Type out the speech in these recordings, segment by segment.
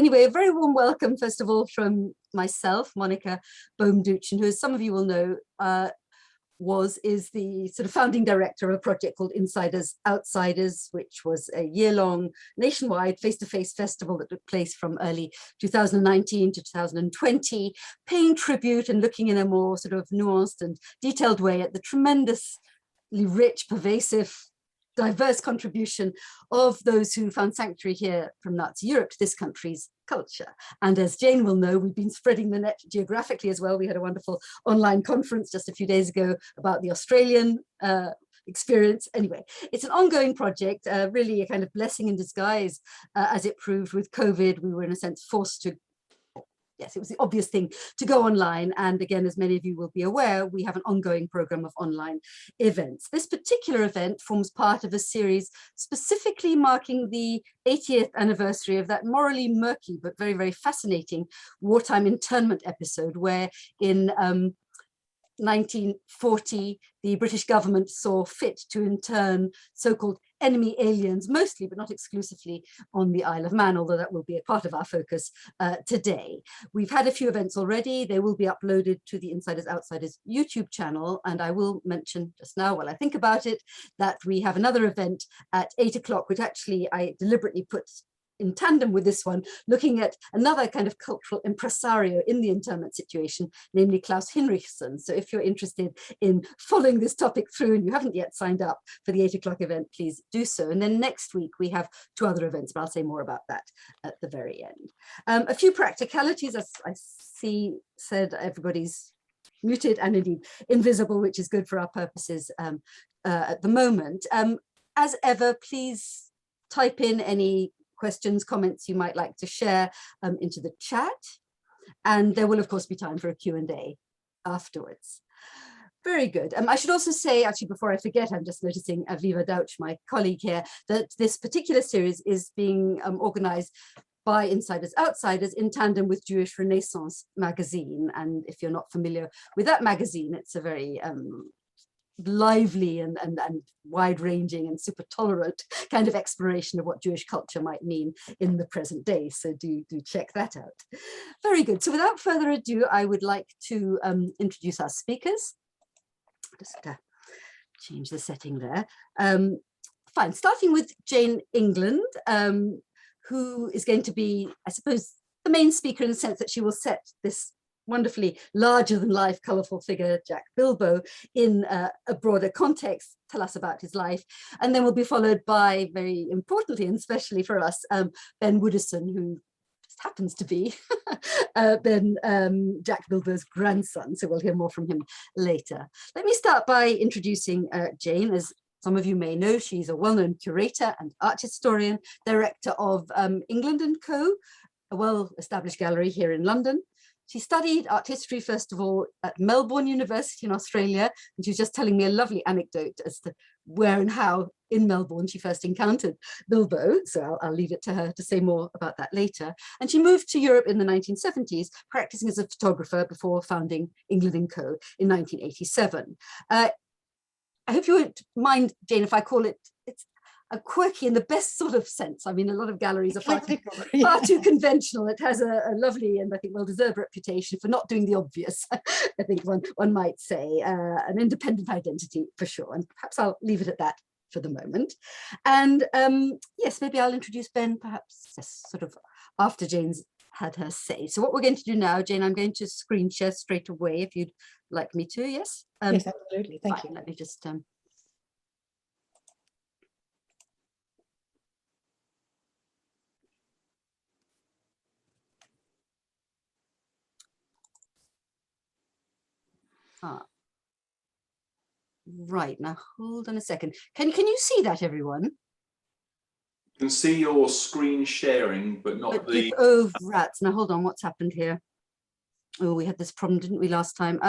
Anyway, a very warm welcome, first of all, from myself, Monica Bohm-Duchin, who, as some of you will know, is the sort of founding director of a project called Insiders Outsiders, which was a year-long nationwide face-to-face festival that took place from early 2019 to 2020, paying tribute and looking in a more sort of nuanced and detailed way at the tremendously rich, pervasive, diverse contribution of those who found sanctuary here from Nazi Europe to this country's culture. And as Jane will know, we've been spreading the net geographically as well. We had a wonderful online conference just a few days ago about the Australian experience. Anyway, it's an ongoing project, really a kind of blessing in disguise, as it proved with COVID. We were in a sense forced to, yes, it was the obvious thing to go online. And again, as many of you will be aware, we have an ongoing program of online events. This particular event forms part of a series specifically marking the 80th anniversary of that morally murky but very, very fascinating wartime internment episode, where in 1940, the British government saw fit to intern so-called enemy aliens, mostly but not exclusively, on the Isle of Man, although that will be a part of our focus today. We've had a few events already. They will be uploaded to the Insiders Outsiders YouTube channel, and I will mention just now, while I think about it, that we have another event at 8 o'clock, which actually I deliberately put in tandem with this one, looking at another kind of cultural impresario in the internment situation, namely Klaus Hinrichsen. So if you're interested in following this topic through and you haven't yet signed up for the 8 o'clock event, please do so. And then next week we have 2 other events, but I'll say more about that at the very end. A few practicalities, as I said, everybody's muted and indeed invisible, which is good for our purposes at the moment. As ever, please type in any questions, comments you might like to share into the chat. And there will, of course, be time for a Q&A afterwards. Very good. I should also say, actually, before I forget, I'm just noticing Aviva Dauch, my colleague here, that this particular series is being organized by Insiders Outsiders in tandem with Jewish Renaissance magazine. And if you're not familiar with that magazine, it's a very lively and wide-ranging and super tolerant kind of exploration of what Jewish culture might mean in the present day. So do check that out. Very good. So without further ado, I would like to introduce our speakers. Just change the setting there. Fine, starting with Jane England, who is going to be, I suppose, the main speaker in the sense that she will set this wonderfully larger than life, colourful figure, Jack Bilbo, in a broader context, tell us about his life. And then we'll be followed by, very importantly, and especially for us, Ben Woodison, who just happens to be Jack Bilbo's grandson. So we'll hear more from him later. Let me start by introducing Jane. As some of you may know, she's a well-known curator and art historian, director of England & Co., a well-established gallery here in London. She studied art history, first of all, at Melbourne University in Australia, and she was just telling me a lovely anecdote as to where and how in Melbourne she first encountered Bilbo, so I'll leave it to her to say more about that later. And she moved to Europe in the 1970s, practicing as a photographer before founding England & Co. in 1987. I hope you won't mind, Jane, if I call it, it's a quirky in the best sort of sense. I mean, a lot of galleries are far too conventional. It has a lovely and I think well-deserved reputation for not doing the obvious, I think one might say, an independent identity for sure. And perhaps I'll leave it at that for the moment. And yes, maybe I'll introduce Ben perhaps sort of after Jane's had her say. So what we're going to do now, Jane, I'm going to screen share straight away if you'd like me to, yes? Yes, absolutely, thank you. Let me just right, now hold on a second. Can you see that, everyone? You can see your screen sharing, but not the... Oh, rats. Now hold on, what's happened here? Oh, we had this problem, didn't we, last time?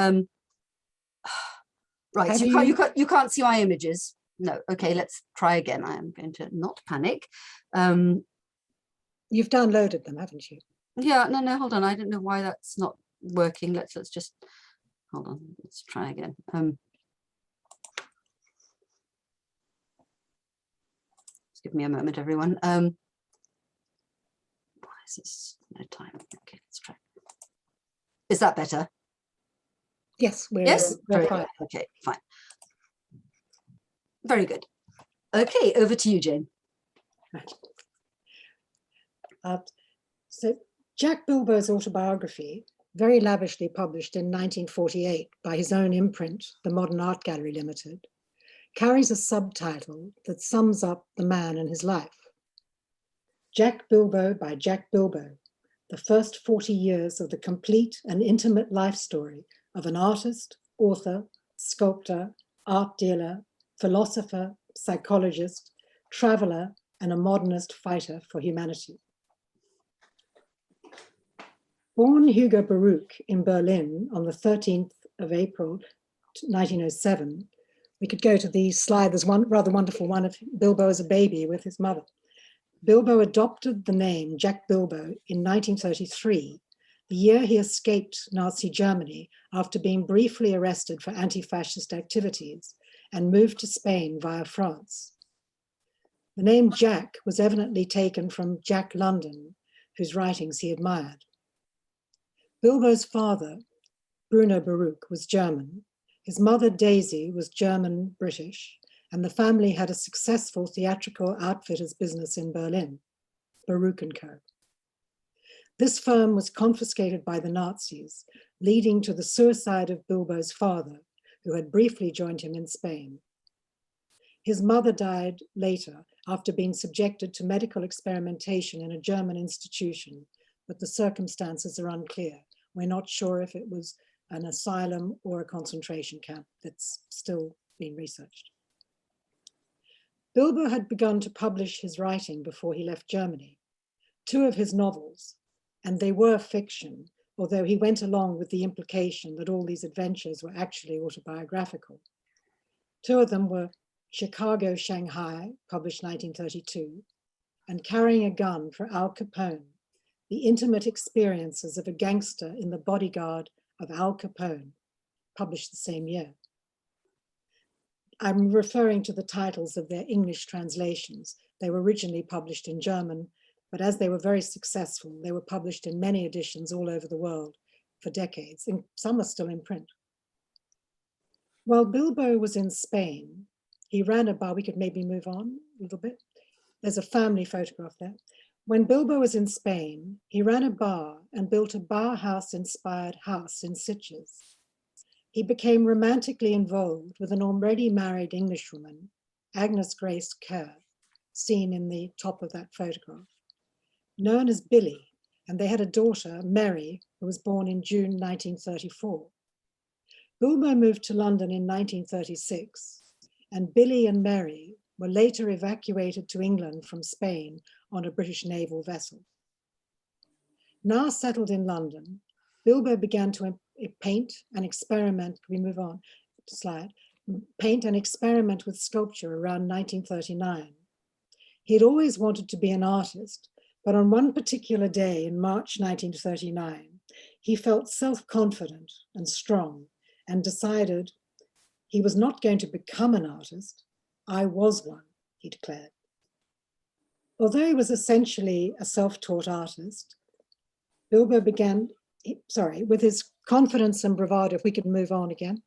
Right, so you can't see my images. No, okay, let's try again. I am going to not panic. You've downloaded them, haven't you? Yeah, no, hold on. I don't know why that's not working. Let's just hold on. Let's try again. Just give me a moment, everyone. Why because it's no time. Okay, let's try. Is that better? Yes, Yes, we're very fine. good. Okay, fine. Very good. Okay, over to you, Jane. Right. So Jack Bilbo's autobiography, very lavishly published in 1948 by his own imprint, the Modern Art Gallery Limited, carries a subtitle that sums up the man and his life. Jack Bilbo by Jack Bilbo, the first 40 years of the complete and intimate life story of an artist, author, sculptor, art dealer, philosopher, psychologist, traveler, and a modernist fighter for humanity. Born Hugo Baruch in Berlin on the 13th of April, 1907, we could go to the slide. There's one rather wonderful one of Bilbo as a baby with his mother. Bilbo adopted the name Jack Bilbo in 1933, the year he escaped Nazi Germany after being briefly arrested for anti-fascist activities and moved to Spain via France. The name Jack was evidently taken from Jack London, whose writings he admired. Bilbo's father, Bruno Baruch, was German. His mother, Daisy, was German-British, and the family had a successful theatrical outfitters business in Berlin, Baruch & Co. This firm was confiscated by the Nazis, leading to the suicide of Bilbo's father, who had briefly joined him in Spain. His mother died later after being subjected to medical experimentation in a German institution, but the circumstances are unclear. We're not sure if it was an asylum or a concentration camp. That's still being researched. Bilbo had begun to publish his writing before he left Germany. 2 of his novels, and they were fiction, although he went along with the implication that all these adventures were actually autobiographical. 2 of them were Chicago, Shanghai, published 1932, and Carrying a Gun for Al Capone, the intimate experiences of a gangster in the bodyguard of Al Capone, published the same year. I'm referring to the titles of their English translations. They were originally published in German, but as they were very successful, they were published in many editions all over the world for decades, and some are still in print. While Bilbo was in Spain, he ran a bar. We could maybe move on a little bit. There's a family photograph there. When Bilbo was in Spain, he ran a bar and built a Bauhaus-inspired house in Sitges. He became romantically involved with an already married Englishwoman, Agnes Grace Kerr, seen in the top of that photograph, known as Billy, and they had a daughter, Mary, who was born in June 1934. Bilbo moved to London in 1936, and Billy and Mary were later evacuated to England from Spain on a British naval vessel. Now settled in London, Bilbo began to paint and experiment. Can we move on to slide? Paint and experiment with sculpture around 1939. He had always wanted to be an artist, but on one particular day in March 1939, he felt self-confident and strong and decided he was not going to become an artist. I was one, he declared. Although he was essentially a self-taught artist, Bilbo began, with his confidence and bravado, if we could move on again,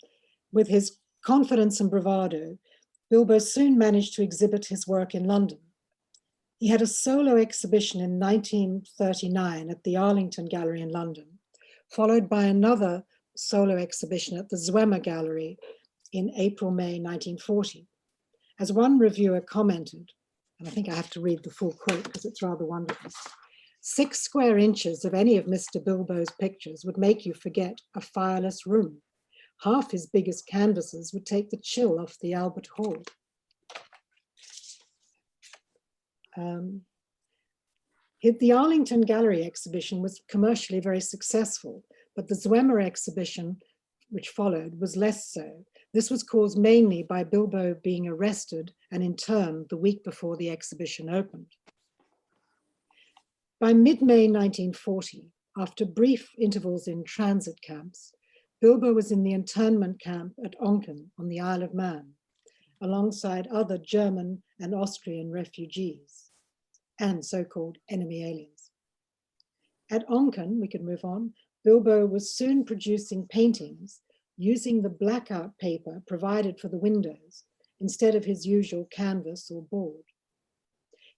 with his confidence and bravado, Bilbo soon managed to exhibit his work in London. He had a solo exhibition in 1939 at the Arlington Gallery in London, followed by another solo exhibition at the Zwemer Gallery in April-May 1940. As one reviewer commented, and I think I have to read the full quote because it's rather wonderful, 6 square inches of any of Mr. Bilbo's pictures would make you forget a fireless room. Half his biggest canvases would take the chill off the Albert Hall. The Arlington Gallery exhibition was commercially very successful, but the Zwemer exhibition, which followed, was less so. This was caused mainly by Bilbo being arrested and interned the week before the exhibition opened. By mid-May 1940, after brief intervals in transit camps, Bilbo was in the internment camp at Onchan on the Isle of Man, alongside other German and Austrian refugees and so-called enemy aliens. At Onchan, we could move on, Bilbo was soon producing paintings using the blackout paper provided for the windows instead of his usual canvas or board.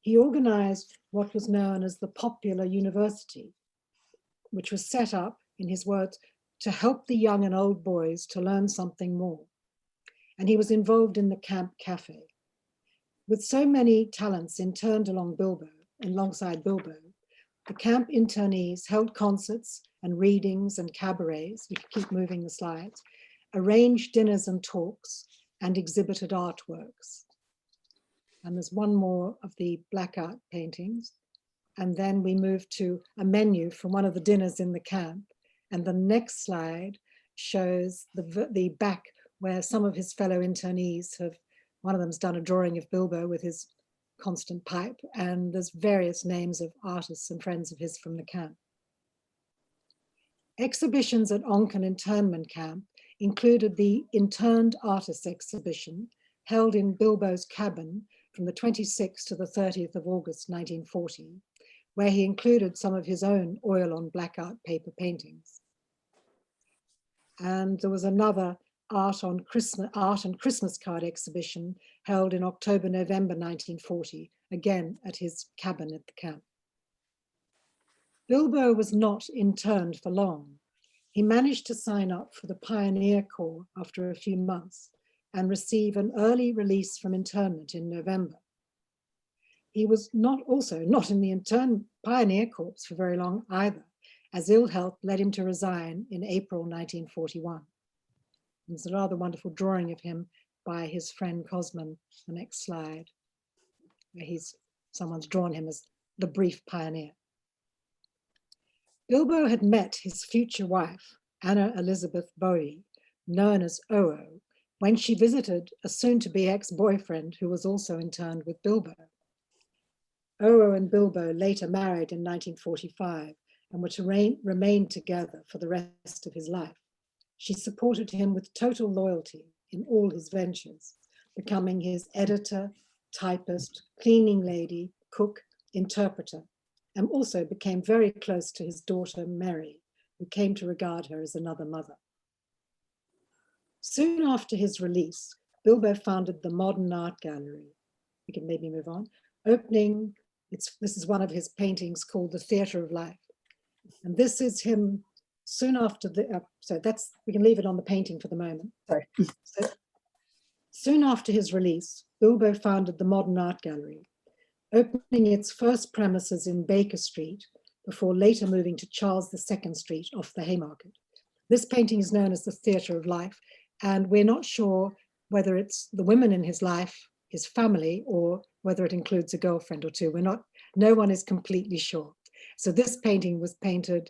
He organized what was known as the Popular University, which was set up, in his words, to help the young and old boys to learn something more. And he was involved in the camp cafe. With so many talents interned alongside Bilbo, the camp internees held concerts and readings and cabarets, we could keep moving the slides, arranged dinners and talks, and exhibited artworks. And there's one more of the blackout paintings. And then we move to a menu from one of the dinners in the camp. And the next slide shows the back where some of his fellow internees have, one of them's done a drawing of Bilbo with his constant pipe, and there's various names of artists and friends of his from the camp. Exhibitions at Onchan Internment Camp included the Interned Artists Exhibition held in Bilbo's cabin from the 26th to the 30th of August 1940, where he included some of his own oil on blackout paper paintings. And there was another art and Christmas card exhibition held in October, November 1940, again at his cabin at the camp. Bilbo was not interned for long. He managed to sign up for the Pioneer Corps after a few months and receive an early release from internment in November. He was not in the Pioneer Corps for very long either, as ill health led him to resign in April 1941. There's a rather wonderful drawing of him by his friend Cosman, the next slide, where someone's drawn him as the brief pioneer. Bilbo had met his future wife, Anna Elizabeth Bowie, known as Oo, when she visited a soon-to-be ex-boyfriend who was also interned with Bilbo. Oo and Bilbo later married in 1945 and were to remain together for the rest of his life. She supported him with total loyalty in all his ventures, becoming his editor, typist, cleaning lady, cook, interpreter, and also became very close to his daughter, Mary, who came to regard her as another mother. Soon after his release, Bilbo founded the Modern Art Gallery. We can maybe move on. This is one of his paintings called The Theatre of Life. And this is him soon after we can leave it on the painting for the moment. Sorry. So, soon after his release, Bilbo founded the Modern Art Gallery, opening its first premises in Baker Street before later moving to Charles II Street off the Haymarket. This painting is known as the Theatre of Life, and we're not sure whether it's the women in his life, his family, or whether it includes a girlfriend or two. No one is completely sure. So this painting was painted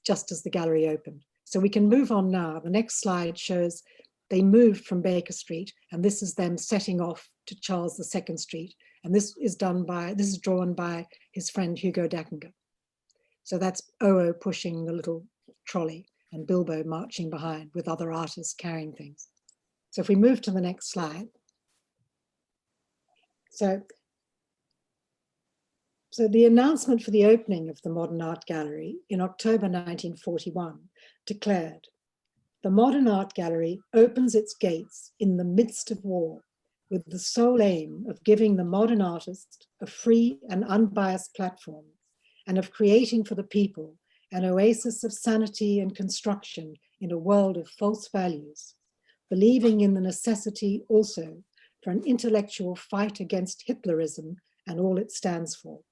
just as the gallery opened. So we can move on now. The next slide shows they moved from Baker Street, and this is them setting off to Charles II Street. And this is drawn by his friend Hugo Dackinger. So that's Oo pushing the little trolley and Bilbo marching behind with other artists carrying things. So if we move to the next slide. So the announcement for the opening of the Modern Art Gallery in October 1941 declared, "The Modern Art Gallery opens its gates in the midst of war with the sole aim of giving the modern artist a free and unbiased platform and of creating for the people an oasis of sanity and construction in a world of false values, believing in the necessity also for an intellectual fight against Hitlerism and all it stands for."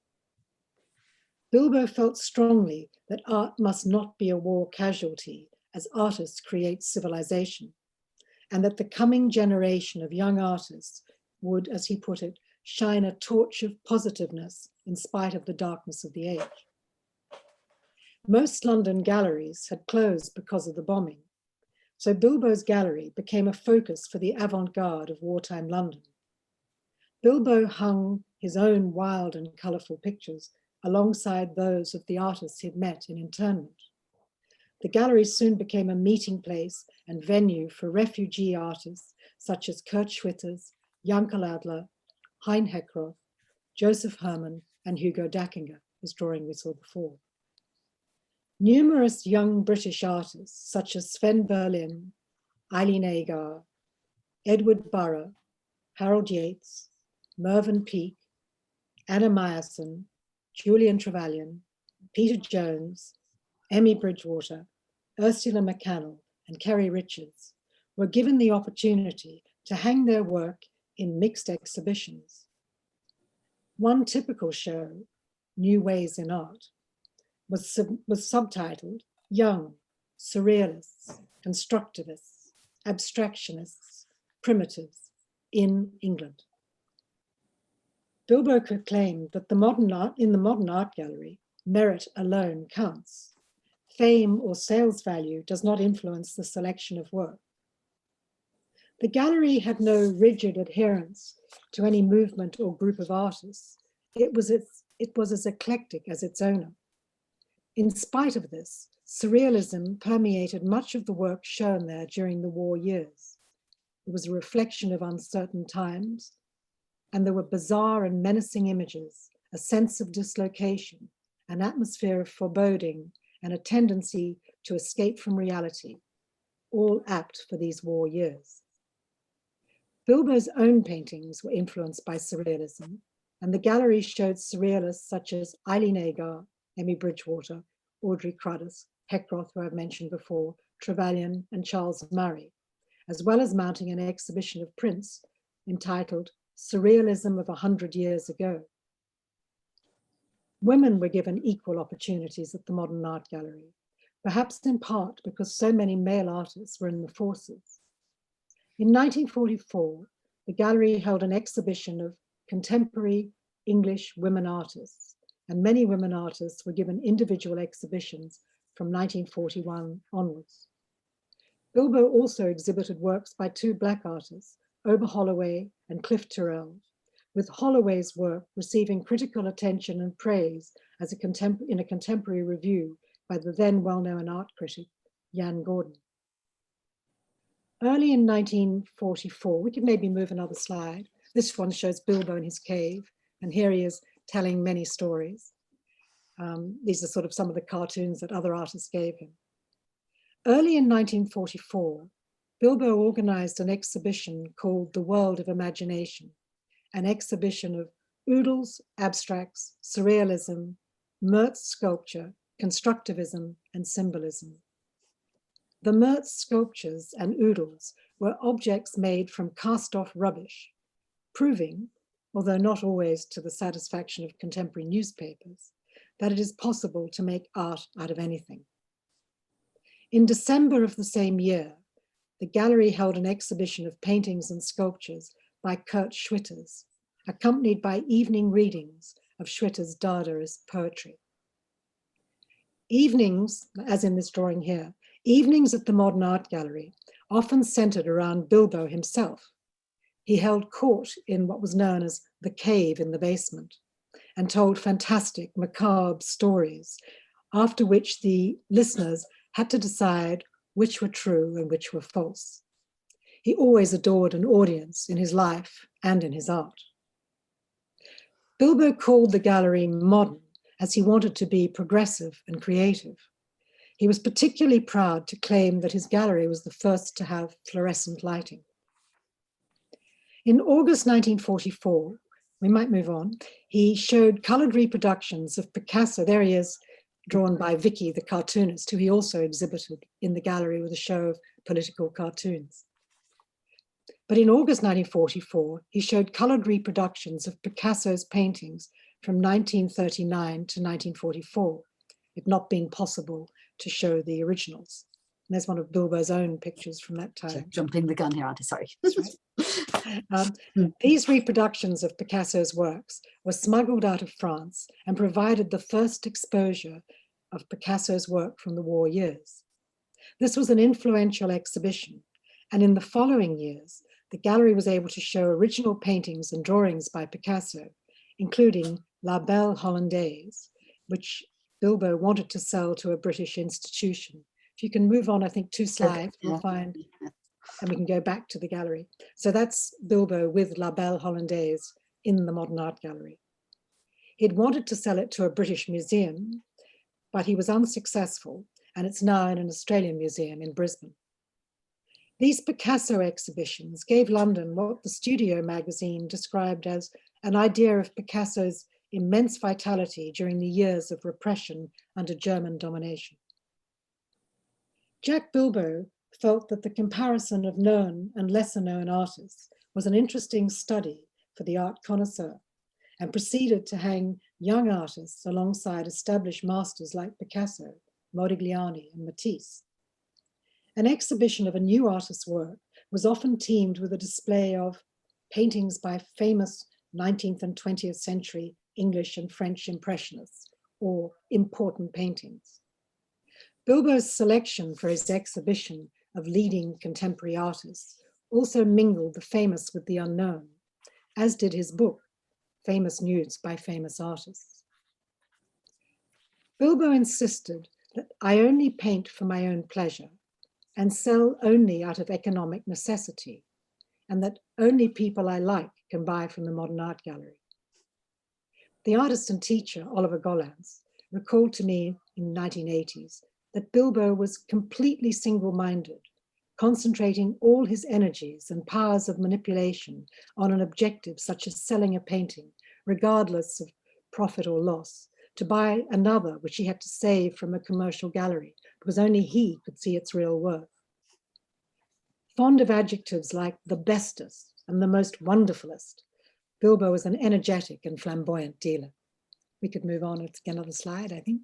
Bilbo felt strongly that art must not be a war casualty as artists create civilization, and that the coming generation of young artists would, as he put it, shine a torch of positiveness in spite of the darkness of the age. Most London galleries had closed because of the bombing, so Bilbo's gallery became a focus for the avant-garde of wartime London. Bilbo hung his own wild and colourful pictures alongside those of the artists he'd met in internment. The gallery soon became a meeting place and venue for refugee artists such as Kurt Schwitters, Jankel Adler, Hein Heckroth, Joseph Herman, and Hugo Dackinger, whose drawing we saw before. Numerous young British artists, such as Sven Berlin, Eileen Agar, Edward Burrough, Harold Yates, Mervyn Peake, Anna Meyerson, Julian Trevelyan, Peter Jones, Emmy Bridgewater, Ursula McCannell, and Kerry Richards were given the opportunity to hang their work in mixed exhibitions. One typical show, New Ways in Art, was subtitled Young, Surrealists, Constructivists, Abstractionists, Primitives in England. Bilbo claimed that in the modern art gallery, merit alone counts. Fame or sales value does not influence the selection of work. The gallery had no rigid adherence to any movement or group of artists. It was as eclectic as its owner. In spite of this, surrealism permeated much of the work shown there during the war years. It was a reflection of uncertain times, and there were bizarre and menacing images, a sense of dislocation, an atmosphere of foreboding, and a tendency to escape from reality, all apt for these war years. Bilbo's own paintings were influenced by surrealism, and the gallery showed surrealists such as Eileen Agar, Emmy Bridgewater, Audrey Cruddas, Heckroth, who I've mentioned before, Trevelyan, and Charles Murray, as well as mounting an exhibition of prints entitled Surrealism of 100 Years Ago. Women were given equal opportunities at the Modern Art Gallery, perhaps in part because so many male artists were in the forces. In 1944, the gallery held an exhibition of contemporary English women artists, and many women artists were given individual exhibitions from 1941 onwards. Bilbo also exhibited works by two Black artists, Ober Holloway and Cliff Tyrrell, with Holloway's work receiving critical attention and praise as in a contemporary review by the then well-known art critic, Jan Gordon. Early in 1944, we could maybe move another slide. This one shows Bilbo in his cave, and here he is telling many stories. These are sort of some of the cartoons that other artists gave him. Early in 1944, Bilbo organized an exhibition called The World of Imagination, an exhibition of oodles, abstracts, surrealism, Mertz sculpture, constructivism, and symbolism. The Mertz sculptures and oodles were objects made from cast-off rubbish, proving, although not always to the satisfaction of contemporary newspapers, that it is possible to make art out of anything. In December of the same year, the gallery held an exhibition of paintings and sculptures by Kurt Schwitters, accompanied by evening readings of Schwitters' Dadaist poetry. Evenings, as in this drawing here, evenings at the Modern Art Gallery often centered around Bilbo himself. He held court in what was known as the cave in the basement and told fantastic, macabre stories, after which the listeners had to decide which were true and which were false. He always adored an audience in his life and in his art. Bilbo called the gallery modern as he wanted to be progressive and creative. He was particularly proud to claim that his gallery was the first to have fluorescent lighting. In August 1944, we might move on, he showed colored reproductions of Picasso. There he is, drawn by Vicky, the cartoonist, who he also exhibited in the gallery with a show of political cartoons. But in August 1944, he showed colored reproductions of Picasso's paintings from 1939 to 1944. It had not been possible to show the originals. And there's one of Bilbo's own pictures from that time. Jumping the gun here, aren't I? Sorry. These reproductions of Picasso's works were smuggled out of France and provided the first exposure of Picasso's work from the war years. This was an influential exhibition, and in the following years, the gallery was able to show original paintings and drawings by Picasso, including La Belle Hollandaise, which Bilbo wanted to sell to a British institution. If you can move on, I think 2 slides, we'll find, and we can go back to the gallery. So that's Bilbo with La Belle Hollandaise in the Modern Art Gallery. He'd wanted to sell it to a British museum, but he was unsuccessful, and it's now in an Australian museum in Brisbane. These Picasso exhibitions gave London what the Studio magazine described as an idea of Picasso's immense vitality during the years of repression under German domination. Jack Bilbo felt that the comparison of known and lesser known artists was an interesting study for the art connoisseur, and proceeded to hang young artists alongside established masters like Picasso, Modigliani, and Matisse. An exhibition of a new artist's work was often teamed with a display of paintings by famous 19th and 20th century English and French impressionists, or important paintings. Bilbo's selection for his exhibition of leading contemporary artists also mingled the famous with the unknown, as did his book, Famous Nudes by Famous Artists. Bilbo insisted that I only paint for my own pleasure and sell only out of economic necessity, and that only people I like can buy from the Modern Art Gallery. The artist and teacher, Oliver Gollancz, recalled to me in the 1980s that Bilbo was completely single-minded, concentrating all his energies and powers of manipulation on an objective such as selling a painting, regardless of profit or loss, to buy another which he had to save from a commercial gallery because only he could see its real worth. Fond of adjectives like the bestest and the most wonderfulest, Bilbo was an energetic and flamboyant dealer. We could move on to another slide, I think.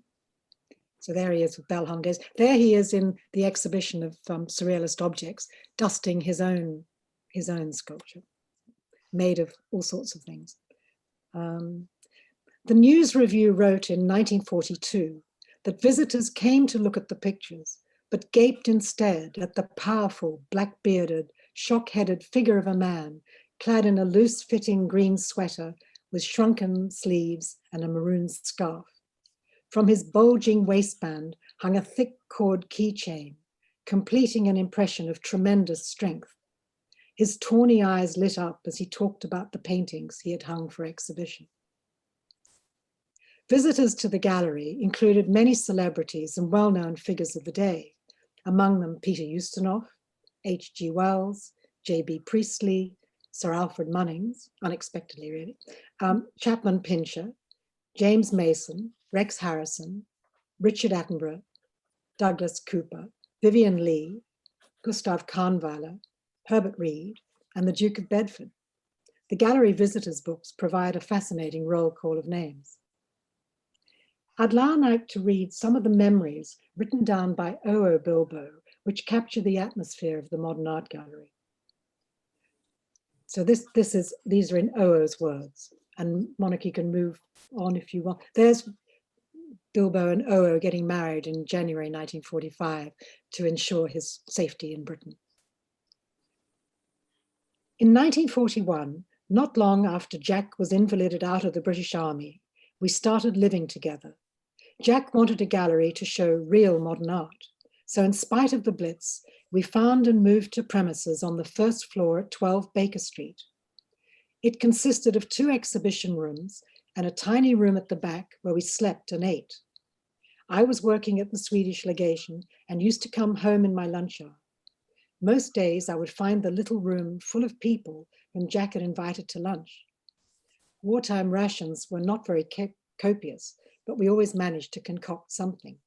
So there he is with Bell Hung Days. There he is in the exhibition of surrealist objects, dusting his own sculpture, made of all sorts of things. The News Review wrote in 1942 that visitors came to look at the pictures, but gaped instead at the powerful, black-bearded, shock-headed figure of a man clad in a loose-fitting green sweater with shrunken sleeves and a maroon scarf. From his bulging waistband hung a thick cord keychain, completing an impression of tremendous strength. His tawny eyes lit up as he talked about the paintings he had hung for exhibition. Visitors to the gallery included many celebrities and well-known figures of the day, among them Peter Ustinov, H.G. Wells, J.B. Priestley, Sir Alfred Munnings, unexpectedly really, Chapman Pincher, James Mason, Rex Harrison, Richard Attenborough, Douglas Cooper, Vivian Leigh, Gustav Kahnweiler, Herbert Reed, and the Duke of Bedford. The gallery visitors' books provide a fascinating roll call of names. I'd now like to read some of the memories written down by O.O. Bilbo, which capture the atmosphere of the Modern Art Gallery. So these are in O.O.'s words, and Monica, you can move on if you want. There's Bilbo and O.O. getting married in January 1945 to ensure his safety in Britain. In 1941, not long after Jack was invalided out of the British Army, we started living together. Jack wanted a gallery to show real modern art. So in spite of the Blitz, we found and moved to premises on the first floor at 12 Baker Street. It consisted of 2 exhibition rooms and a tiny room at the back where we slept and ate. I was working at the Swedish legation and used to come home in my lunch hour. Most days I would find the little room full of people whom Jack had invited to lunch. Wartime rations were not very copious, but we always managed to concoct something.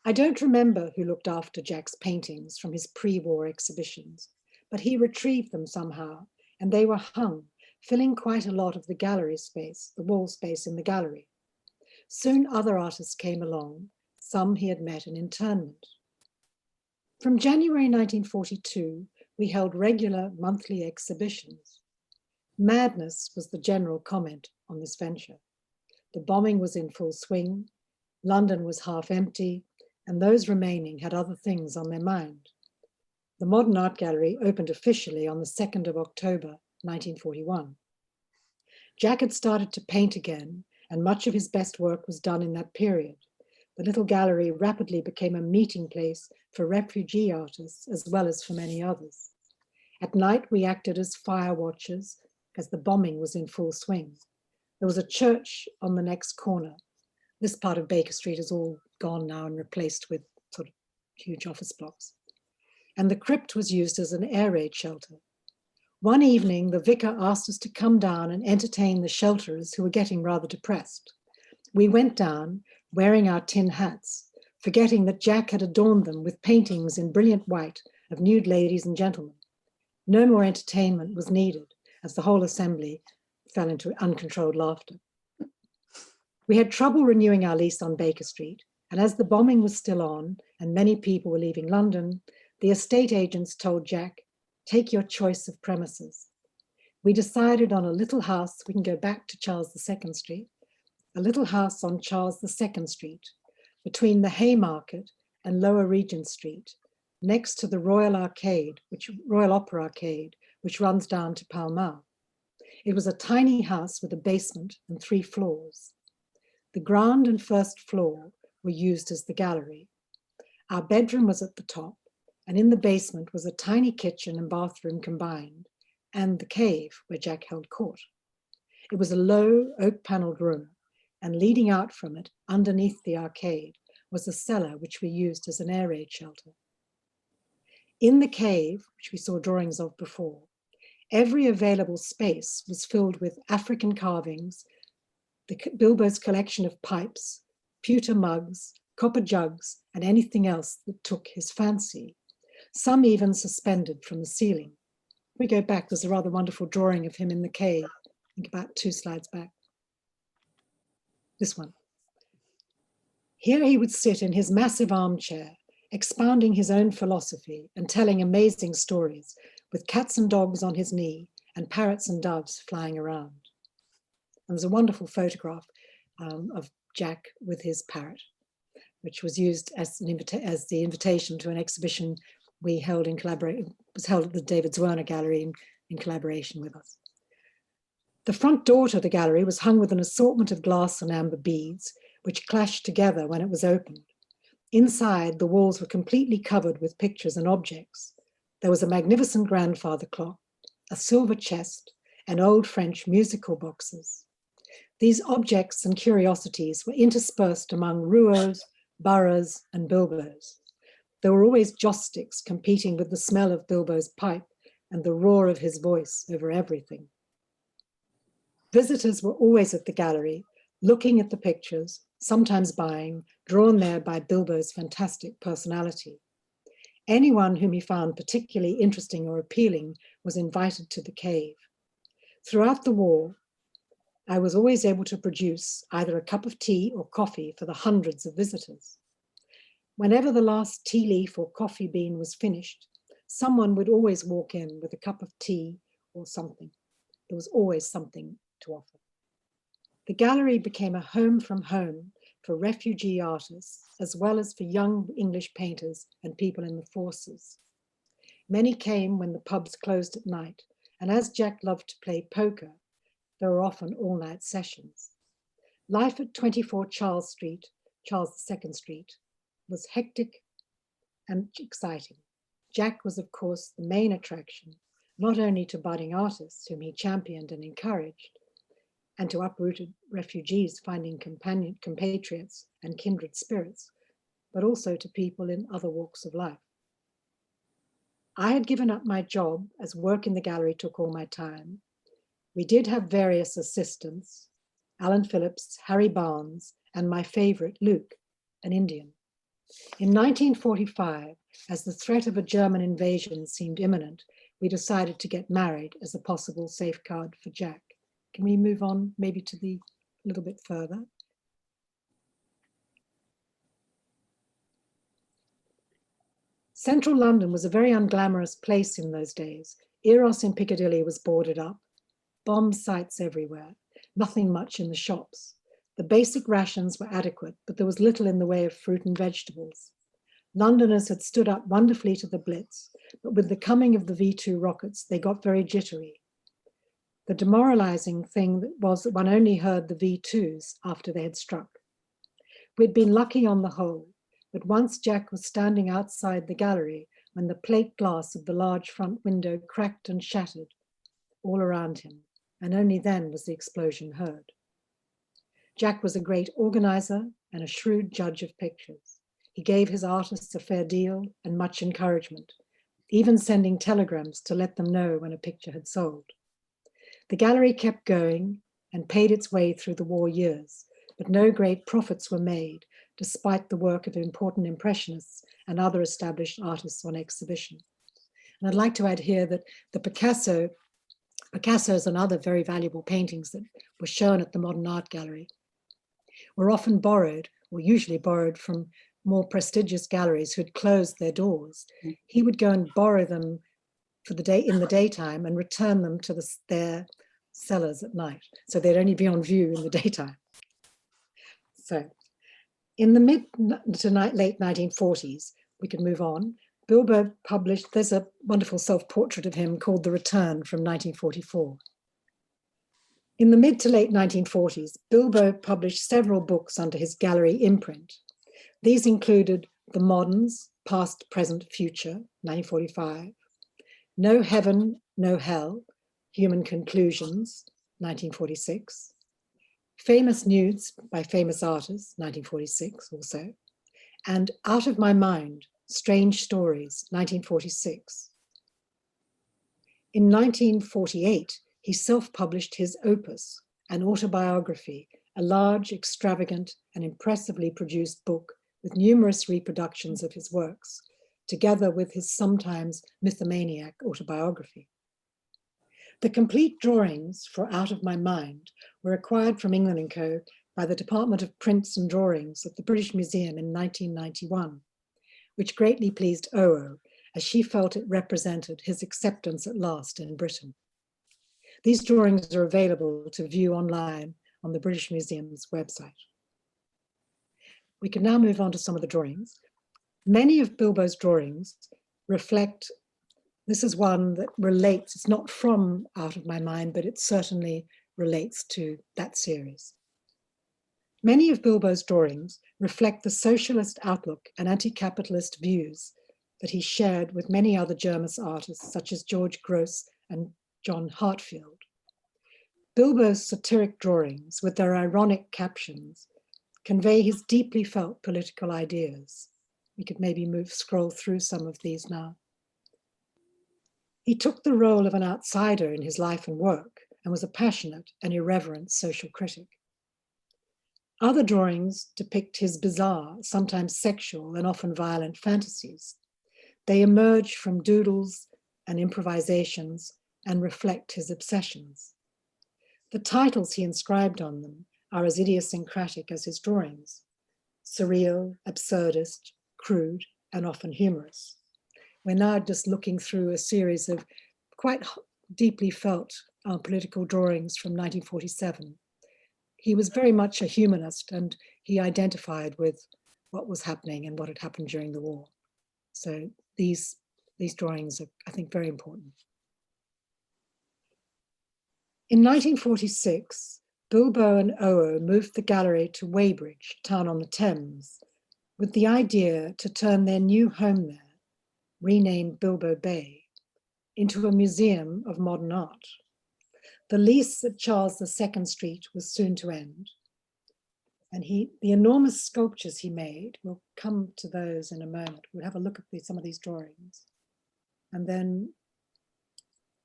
I don't remember who looked after Jack's paintings from his pre-war exhibitions, but he retrieved them somehow, and they were hung, filling quite a lot of the gallery space, the wall space in the gallery. Soon other artists came along, some he had met in internment. From January 1942, we held regular monthly exhibitions. Madness was the general comment on this venture. The bombing was in full swing, London was half empty, and those remaining had other things on their mind. The Modern Art Gallery opened officially on the 2nd of October, 1941. Jack had started to paint again, and much of his best work was done in that period. The little gallery rapidly became a meeting place for refugee artists as well as for many others. At night, we acted as fire watchers as the bombing was in full swing. There was a church on the next corner. This part of Baker Street is all gone now and replaced with sort of huge office blocks. And the crypt was used as an air raid shelter. One evening, the vicar asked us to come down and entertain the shelterers who were getting rather depressed. We went down wearing our tin hats, forgetting that Jack had adorned them with paintings in brilliant white of nude ladies and gentlemen. No more entertainment was needed, as the whole assembly fell into uncontrolled laughter. We had trouble renewing our lease on Baker Street, and as the bombing was still on and many people were leaving London, the estate agents told Jack, "Take your choice of premises." We decided on a little house, we can go back to Charles II Street, a little house on Charles II Street, between the Haymarket and Lower Regent Street, next to the Royal Opera Arcade, which runs down to Pall Mall. It was a tiny house with a basement and 3 floors. The ground and first floor were used as the gallery. Our bedroom was at the top, and in the basement was a tiny kitchen and bathroom combined, and the cave where Jack held court. It was a low oak-paneled room, and leading out from it, underneath the arcade, was a cellar which we used as an air raid shelter. In the cave, which we saw drawings of before, every available space was filled with African carvings, Bilbo's collection of pipes, pewter mugs, copper jugs, and anything else that took his fancy, some even suspended from the ceiling. We go back, there's a rather wonderful drawing of him in the cave, I think about 2 slides back. This one. Here he would sit in his massive armchair, expounding his own philosophy and telling amazing stories, with cats and dogs on his knee and parrots and doves flying around. And there's a wonderful photograph of Jack with his parrot, which was used as the invitation to an exhibition we held in collaboration, was held at the David Zwirner Gallery in collaboration with us. The front door to the gallery was hung with an assortment of glass and amber beads, which clashed together when it was opened. Inside, the walls were completely covered with pictures and objects. There was a magnificent grandfather clock, a silver chest, and old French musical boxes. These objects and curiosities were interspersed among Rouaults, Boroughs, and Bilbos. There were always joss sticks competing with the smell of Bilbo's pipe and the roar of his voice over everything. Visitors were always at the gallery, looking at the pictures, sometimes buying, drawn there by Bilbo's fantastic personality. Anyone whom he found particularly interesting or appealing was invited to the cave. Throughout the war, I was always able to produce either a cup of tea or coffee for the hundreds of visitors. Whenever the last tea leaf or coffee bean was finished, someone would always walk in with a cup of tea or something. There was always something to offer. The gallery became a home from home for refugee artists, as well as for young English painters and people in the forces. Many came when the pubs closed at night, and as Jack loved to play poker, there were often all-night sessions. Life at 24 Charles II Street, was hectic and exciting. Jack was, of course, the main attraction, not only to budding artists whom he championed and encouraged, and to uprooted refugees finding compatriots and kindred spirits, but also to people in other walks of life. I had given up my job as work in the gallery took all my time. We did have various assistants, Alan Phillips, Harry Barnes, and my favorite, Luke, an Indian. In 1945, as the threat of a German invasion seemed imminent, we decided to get married as a possible safeguard for Jack. Can we move on maybe to a little bit further? Central London was a very unglamorous place in those days. Eros in Piccadilly was boarded up, bomb sites everywhere, nothing much in the shops. The basic rations were adequate, but there was little in the way of fruit and vegetables. Londoners had stood up wonderfully to the Blitz, but with the coming of the V2 rockets, they got very jittery. The demoralizing thing was that one only heard the V2s after they had struck. We'd been lucky on the whole, but once Jack was standing outside the gallery when the plate glass of the large front window cracked and shattered all around him, and only then was the explosion heard. Jack was a great organizer and a shrewd judge of pictures. He gave his artists a fair deal and much encouragement, even sending telegrams to let them know when a picture had sold. The gallery kept going and paid its way through the war years, but no great profits were made, despite the work of important impressionists and other established artists on exhibition. And I'd like to add here that the Picasso's and other very valuable paintings that were shown at the Modern Art Gallery were often borrowed, or usually borrowed, from more prestigious galleries who had closed their doors. He would go and borrow them for the day in the daytime and return them to their cellars at night. So they'd only be on view in the daytime. So in the mid to late 1940s, we could move on. Bilbo published, there's a wonderful self-portrait of him called The Return from 1944. In the mid to late 1940s, Bilbo published several books under his gallery imprint. These included The Moderns, Past, Present, Future, 1945, No Heaven, No Hell, Human Conclusions, 1946, Famous Nudes by Famous Artists, 1946 also, and Out of My Mind, Strange Stories, 1946. In 1948, he self-published his opus, an autobiography, a large, extravagant, and impressively produced book with numerous reproductions of his works, together with his sometimes mythomaniac autobiography. The complete drawings for Out of My Mind were acquired from England & Co. by the Department of Prints and Drawings at the British Museum in 1991, which greatly pleased Oo, as she felt it represented his acceptance at last in Britain. These drawings are available to view online on the British Museum's website. We can now move on to some of the drawings. Many of Bilbo's drawings reflect, this is one that relates, it's not from Out of My Mind, but it certainly relates to that series. Many of Bilbo's drawings reflect the socialist outlook and anti-capitalist views that he shared with many other German artists such as George Gross and John Hartfield. Bilbo's satiric drawings with their ironic captions convey his deeply felt political ideas. We could maybe scroll through some of these now. He took the role of an outsider in his life and work and was a passionate and irreverent social critic. Other drawings depict his bizarre, sometimes sexual and often violent fantasies. They emerge from doodles and improvisations and reflect his obsessions. The titles he inscribed on them are as idiosyncratic as his drawings: surreal, absurdist, crude, and often humorous. We're now just looking through a series of quite deeply felt political drawings from 1947. He was very much a humanist, and he identified with what was happening and what had happened during the war. So these drawings are, I think, very important. In 1946, Bilbo and Oo moved the gallery to Weybridge, town on the Thames, with the idea to turn their new home there, renamed Bilbo Bay, into a museum of modern art. The lease at Charles II Street was soon to end, and the enormous sculptures he made, we'll come to those in a moment. We'll have a look at some of these drawings. And then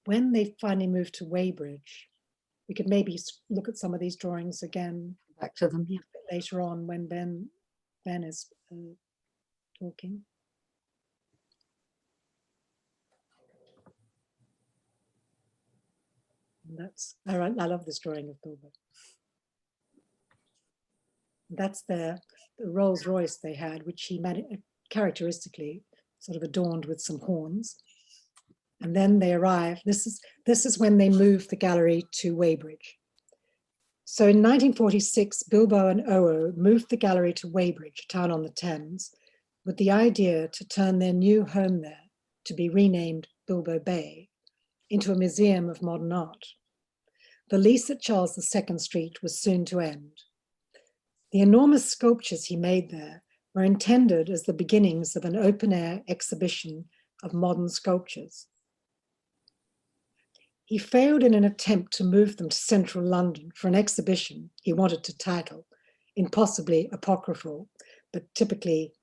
when they finally moved to Weybridge, we could maybe look at some of these drawings again. Back to them, yeah. Later on when Ben is talking. I love this drawing of Bilbo. That's the Rolls Royce they had, which he characteristically sort of adorned with some horns. And then they arrived. This is when they moved the gallery to Weybridge. So in 1946, Bilbo and Oo moved the gallery to Weybridge, a town on the Thames, with the idea to turn their new home there, to be renamed Bilbo Bay, into a museum of modern art. The lease at Charles II Street was soon to end. The enormous sculptures he made there were intended as the beginnings of an open-air exhibition of modern sculptures. He failed in an attempt to move them to central London for an exhibition he wanted to title, in possibly apocryphal, but typically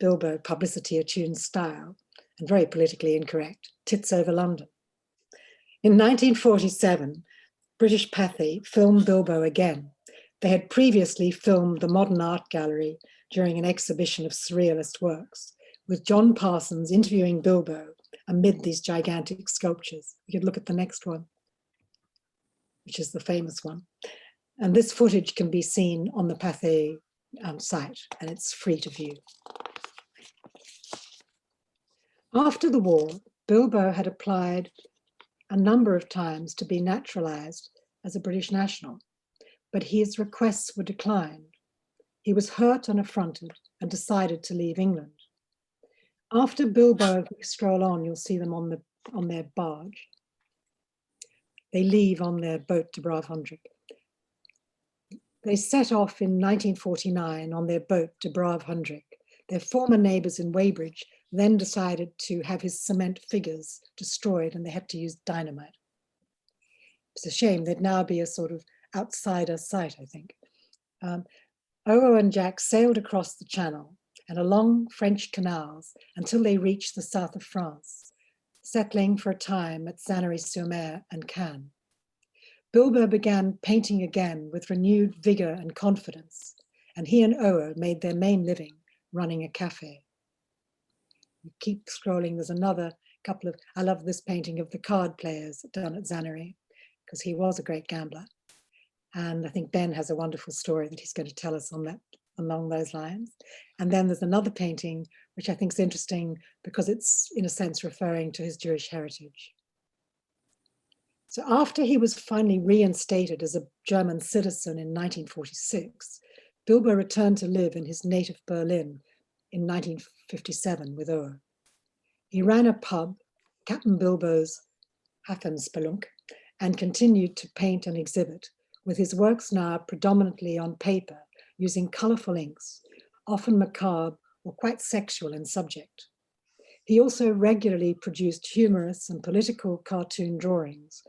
Bilbo publicity-attuned style, and very politically incorrect, Tits Over London. In 1947, British Pathé filmed Bilbo again. They had previously filmed the Modern Art Gallery during an exhibition of surrealist works, with John Parsons interviewing Bilbo amid these gigantic sculptures. We could look at the next one, which is the famous one. And this footage can be seen on the Pathé site, and it's free to view. After the war, Bilbo had applied a number of times to be naturalized as a British national, but his requests were declined. He was hurt and affronted and decided to leave England. After Bilbo, if we stroll on, you'll see them on their barge. They leave on their boat to Braavhondrik. They set off in 1949 on their boat to Braavhondrik. Their former neighbors in Weybridge then decided to have his cement figures destroyed, and they had to use dynamite. It's a shame. There'd now be a sort of outsider site, I think. Owo and Jack sailed across the channel and along French canals until they reached the south of France, settling for a time at Sanary-sur-Mer and Cannes. Bilbo began painting again with renewed vigor and confidence, and he and Owo made their main living running a cafe. You keep scrolling, there's another couple of, I love this painting of the card players done at Zanary, because he was a great gambler. And I think Ben has a wonderful story that he's going to tell us on that, along those lines. And then there's another painting, which I think is interesting because it's in a sense referring to his Jewish heritage. So after he was finally reinstated as a German citizen in 1946, Bilbo returned to live in his native Berlin in 1957 with Owo. He ran a pub, Captain Bilbo's Hafenspelunk, and continued to paint and exhibit, with his works now predominantly on paper, using colourful inks, often macabre or quite sexual in subject. He also regularly produced humorous and political cartoon drawings,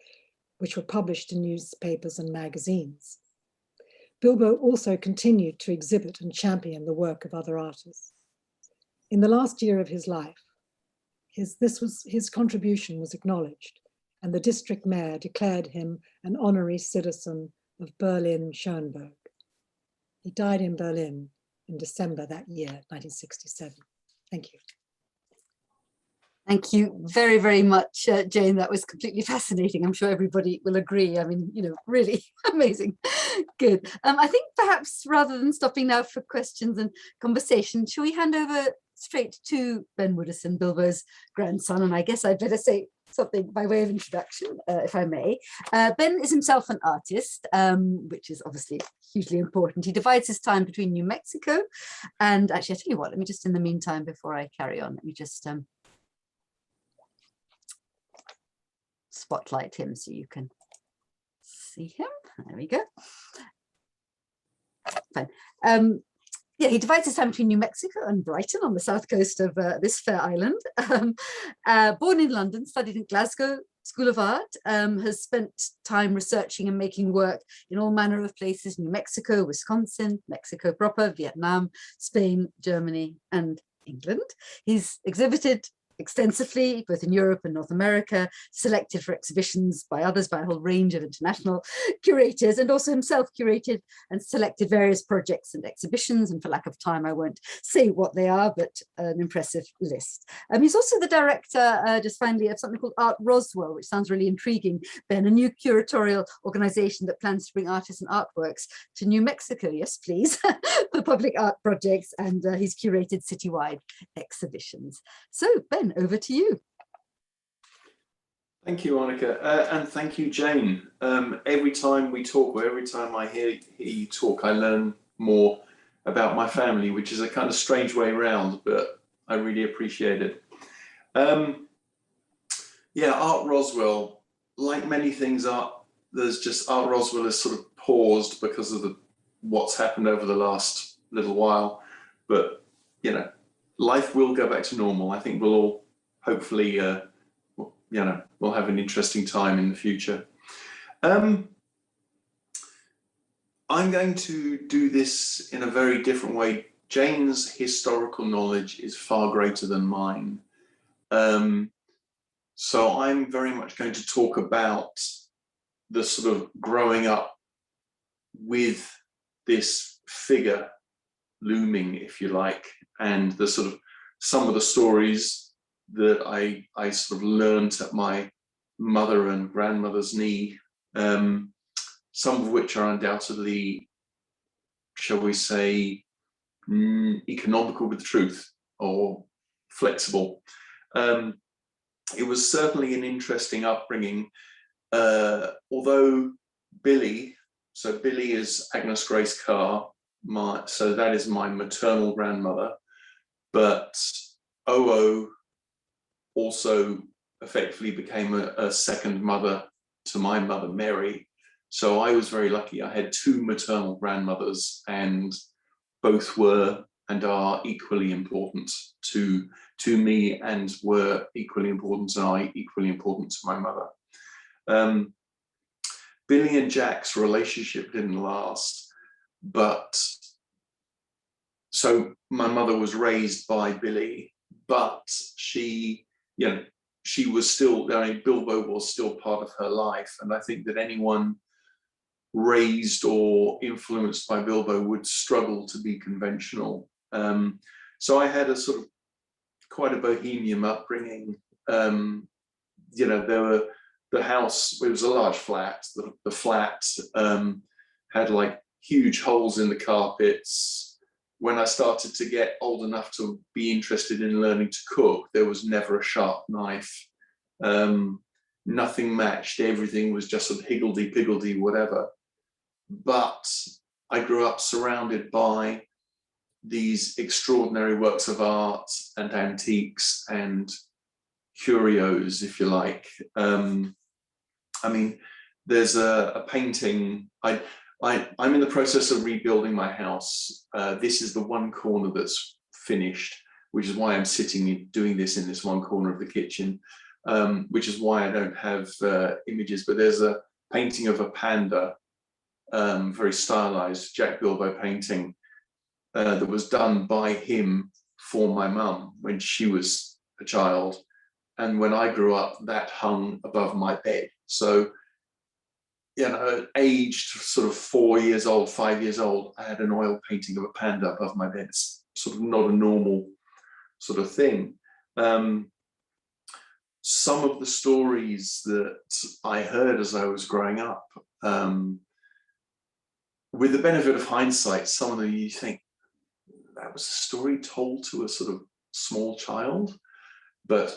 which were published in newspapers and magazines. Bilbo also continued to exhibit and champion the work of other artists. In the last year of his life, his contribution was acknowledged, and the district mayor declared him an honorary citizen of Berlin-Schönberg. He died in Berlin in December that year, 1967. Thank you. Thank you very, very much, Jane. That was completely fascinating. I'm sure everybody will agree. I mean, you know, really amazing. Good. I think perhaps rather than stopping now for questions and conversation, shall we hand over straight to Ben Woodison, Bilbo's grandson? And I guess I'd better say something by way of introduction, if I may. Ben is himself an artist, which is obviously hugely important. He divides his time between New Mexico and, actually, I tell you what, let me just, in the meantime, before I carry on, let me just spotlight him so you can see him. There we go. Fine. Yeah, he divides his time between New Mexico and Brighton on the south coast of this fair island. Born in London, studied in Glasgow School of Art, has spent time researching and making work in all manner of places: New Mexico, Wisconsin, Mexico proper, Vietnam, Spain, Germany, and England. He's exhibited extensively, both in Europe and North America, selected for exhibitions by others, by a whole range of international curators, and also himself curated and selected various projects and exhibitions. And for lack of time, I won't say what they are, but an impressive list. He's also the director, just finally, of something called Art Roswell, which sounds really intriguing, Ben, a new curatorial organization that plans to bring artists and artworks to New Mexico, yes, please, for public art projects, and he's curated citywide exhibitions. So, Ben, over to you. Thank you, Monica, and thank you, Jane. Every time we talk, or every time I hear you talk, I learn more about my family, which is a kind of strange way around, but I really appreciate it. Yeah, Art Roswell, like many things, Art Roswell is sort of paused because of what's happened over the last little while, but you know, life will go back to normal. I think we'll all hopefully we'll have an interesting time in the future. I'm going to do this in a very different way. Jane's historical knowledge is far greater than mine. So I'm very much going to talk about the sort of growing up with this figure looming, if you like, and the sort of some of the stories that I sort of learned at my mother and grandmother's knee, some of which are undoubtedly, shall we say, economical with the truth or flexible. It was certainly an interesting upbringing, although Billy is Agnes Grace Carr, so that is my maternal grandmother, but Oo also effectively became a second mother to my mother Mary. So I was very lucky. I had two maternal grandmothers, and both were and are equally important to me, and were equally important, and I equally important to my mother. Billy and Jack's relationship didn't last, but so my mother was raised by Billy, but she was still, Bilbo was still part of her life. And I think that anyone raised or influenced by Bilbo would struggle to be conventional. So I had a sort of quite a bohemian upbringing. The house, it was a large flat. The flat had like huge holes in the carpets. When I started to get old enough to be interested in learning to cook, there was never a sharp knife. Nothing matched. Everything was just sort of higgledy-piggledy, whatever. But I grew up surrounded by these extraordinary works of art and antiques and curios, if you like. There's a painting. I'm in the process of rebuilding my house. This is the one corner that's finished, which is why I'm sitting doing this in this one corner of the kitchen, which is why I don't have images. But there's a painting of a panda, very stylized Jack Bilbo painting that was done by him for my mum when she was a child. And when I grew up, that hung above my bed. So, aged sort of 4 years old, 5 years old, I had an oil painting of a panda above my bed. It's sort of not a normal sort of thing. Some of the stories that I heard as I was growing up, with the benefit of hindsight, some of them you think, that was a story told to a sort of small child, but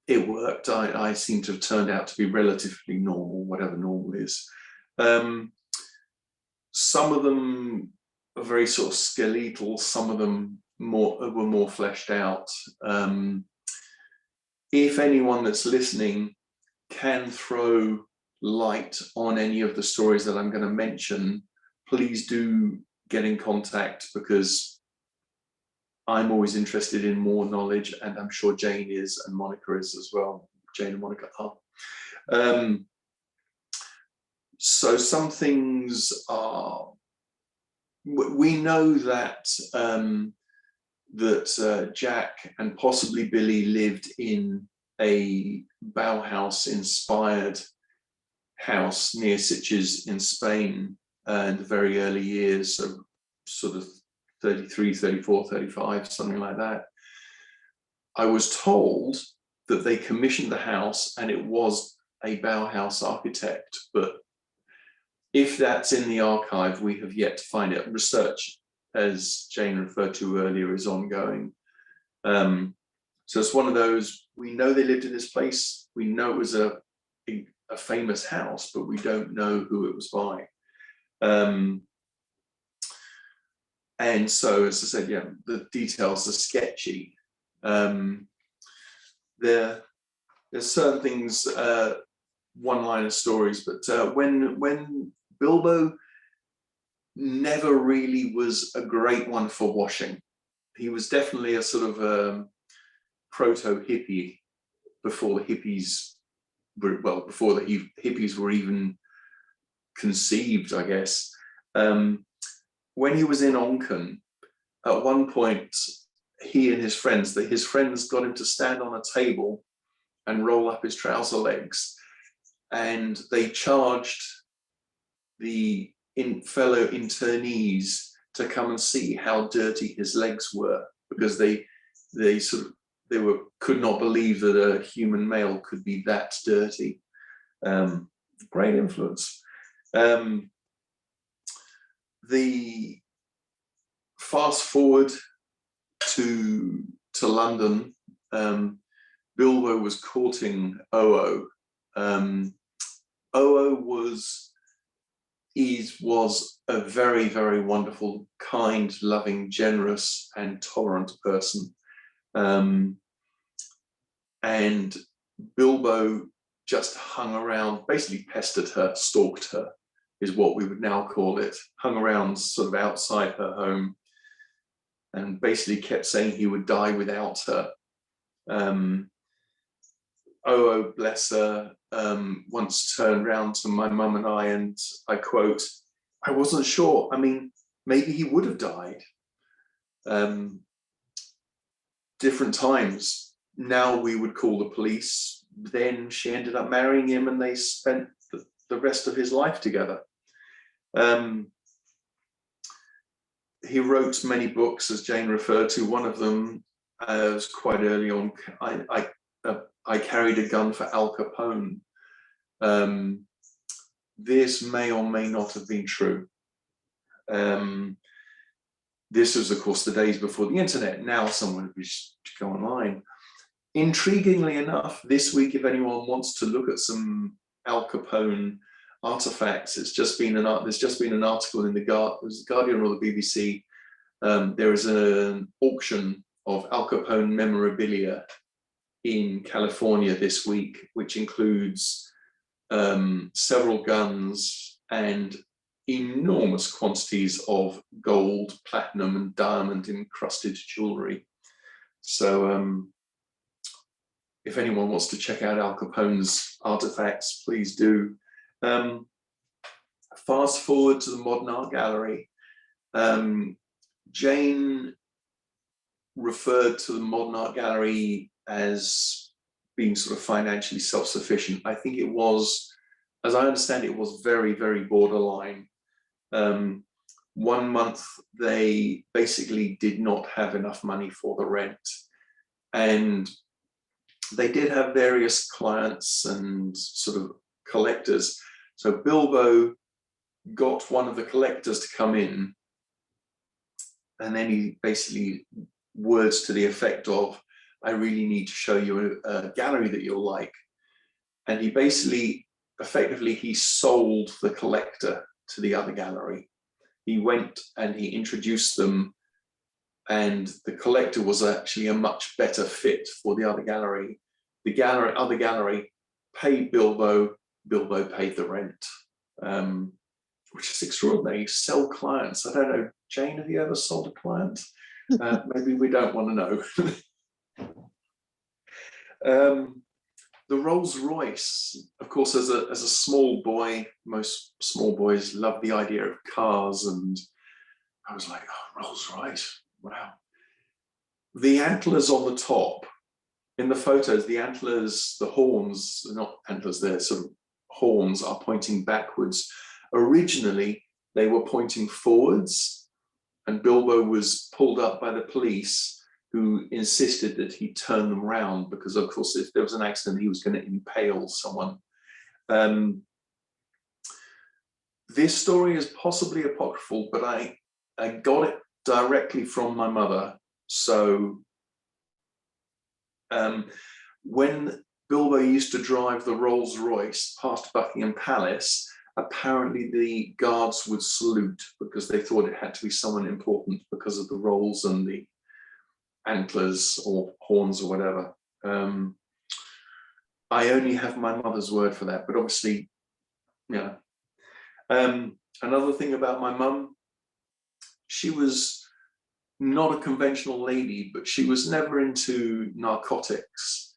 it worked. I seem to have turned out to be relatively normal, whatever normal is. Some of them are very sort of skeletal, some of them were more fleshed out. If anyone that's listening can throw light on any of the stories that I'm going to mention, please do get in contact, because I'm always interested in more knowledge, and I'm sure Jane is, and Monica is as well. Jane and Monica are. So some things are, we know that Jack and possibly Billy lived in a Bauhaus-inspired house near Sitges in Spain in the very early years, so sort of 33, 34, 35, something like that. I was told that they commissioned the house and it was a Bauhaus architect, but if that's in the archive, we have yet to find it. Research, as Jane referred to earlier, is ongoing. So it's one of those, we know they lived in this place, we know it was a famous house, but we don't know who it was by. And so, as I said, the details are sketchy. There's certain things, one-liner stories, but when Bilbo never really was a great one for washing. He was definitely a sort of proto-hippie before the hippies well, before the hippies were even conceived, I guess. When he was in Onchan, at one point, he and his friends got him to stand on a table and roll up his trouser legs, and they charged the fellow internees to come and see how dirty his legs were, because they could not believe that a human male could be that dirty. Great influence. The fast forward to London, Bilbo was courting Oo. Oo was a very, very wonderful, kind, loving, generous, and tolerant person. And Bilbo just hung around, basically pestered her, stalked her, is what we would now call it, hung around sort of outside her home, and basically kept saying he would die without her. Oo, bless her, once turned round to my mum and I quote, "I wasn't sure. I mean, maybe he would have died." Different times. Now we would call the police. Then she ended up marrying him, and they spent the rest of his life together. He wrote many books, as Jane referred to. One of them was quite early on. I carried a gun for Al Capone. This may or may not have been true. This was, of course, the days before the internet. Now someone would just go online. Intriguingly enough, this week, if anyone wants to look at some Al Capone artifacts, there's just been an article in the Guardian or the BBC. There is an auction of Al Capone memorabilia in California this week, which includes several guns and enormous quantities of gold, platinum, and diamond encrusted jewelry. So if anyone wants to check out Al Capone's artifacts, please do. Fast forward to the Modern Art Gallery. Jane referred to the Modern Art Gallery as being sort of financially self-sufficient. I think it was, as I understand it, was very, very borderline. 1 month, they basically did not have enough money for the rent. And they did have various clients and sort of collectors. So Bilbo got one of the collectors to come in, and then he basically words to the effect of, "I really need to show you a gallery that you'll like." And he basically, effectively, he sold the collector to the other gallery. He went and he introduced them, and the collector was actually a much better fit for the other gallery. The other gallery paid Bilbo, Bilbo paid the rent, which is extraordinary. Sell clients. I don't know, Jane, have you ever sold a client? Maybe we don't want to know. The Rolls Royce, of course, as a small boy, most small boys love the idea of cars, and I was like, oh, Rolls Royce, wow. The antlers on the top, in the photos, the antlers, the horns, not antlers, they're sort of horns, are pointing backwards. Originally, they were pointing forwards, and Bilbo was pulled up by the police, who insisted that he turn them round, because of course, if there was an accident, he was going to impale someone. This story is possibly apocryphal, but I got it directly from my mother. So when Bilbo used to drive the Rolls Royce past Buckingham Palace, apparently the guards would salute, because they thought it had to be someone important because of the rolls and the antlers or horns or whatever. I only have my mother's word for that, but obviously, yeah. Another thing about my mum, she was not a conventional lady, but she was never into narcotics.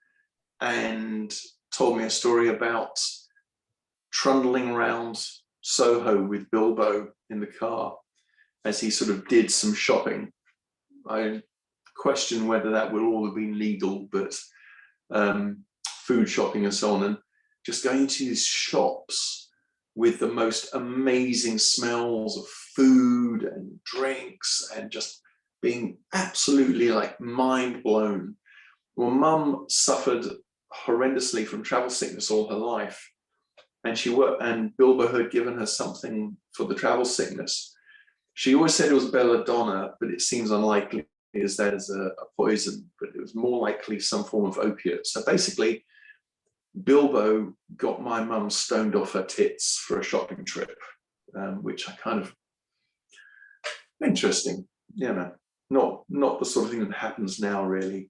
And told me a story about trundling around Soho with Bilbo in the car as he sort of did some shopping. I question whether that would all have been legal, but food shopping and so on, and just going to these shops with the most amazing smells of food and drinks and just being absolutely like mind blown. Well, Mum suffered horrendously from travel sickness all her life, and and Bilbo had given her something for the travel sickness. She always said it was belladonna, but it seems unlikely as that is a poison, but it was more likely some form of opiate. So basically, Bilbo got my mum stoned off her tits for a shopping trip, which I kind of, interesting, you know, not the sort of thing that happens now, really.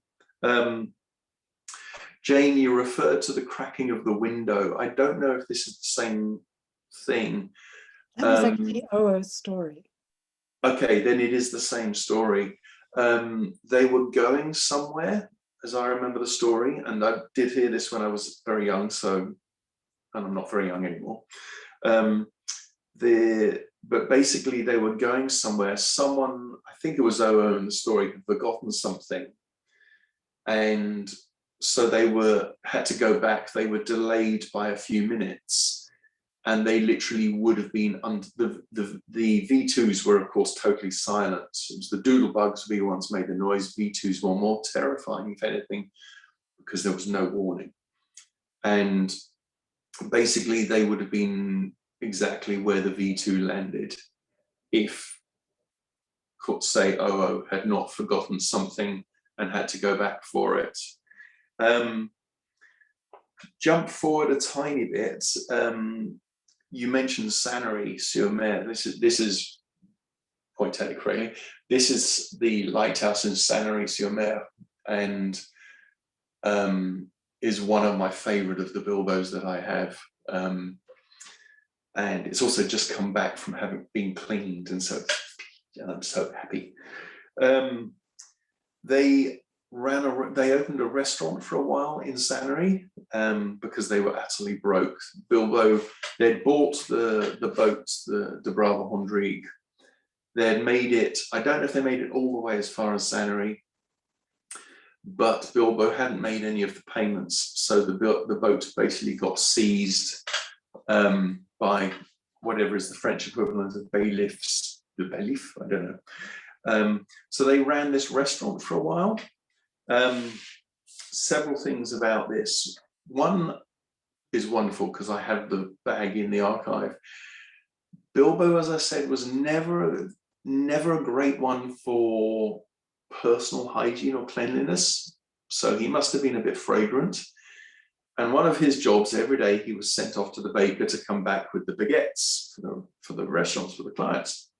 Jane, you referred to the cracking of the window. I don't know if this is the same thing. That was actually O's story. Okay, then it is the same story. They were going somewhere, as I remember the story, and I did hear this when I was very young, and I'm not very young anymore. But basically they were going somewhere. Someone, I think it was O in the story, had forgotten something. And so they had to go back. They were delayed by a few minutes, and they literally would have been under the V2s were of course totally silent. It was the doodlebugs V1s made the noise. V2s were more terrifying, if anything, because there was no warning. And basically they would have been exactly where the V2 landed if, say, OO had not forgotten something and had to go back for it. Jump forward a tiny bit. You mentioned Sanary-sur-Mer. This is Pointelli, really. This is the lighthouse in Sanary-sur-Mer, and is one of my favorite of the Bilbos that I have. And it's also just come back from having been cleaned, and so I'm so happy. They opened a restaurant for a while in Sanary because they were utterly broke. Bilbo, they'd bought the boats, the De Brava Hondrigue. They'd made it, I don't know if they made it all the way as far as Sanary, but Bilbo hadn't made any of the payments, so the boat basically got seized by whatever is the French equivalent of bailiffs, the bailiff, I don't know. So they ran this restaurant for a while. Several things about this. One is wonderful because I have the bag in the archive. Bilbo, as I said, was never a great one for personal hygiene or cleanliness, so he must have been a bit fragrant. And one of his jobs every day, he was sent off to the baker to come back with the baguettes for the restaurants, for the clients.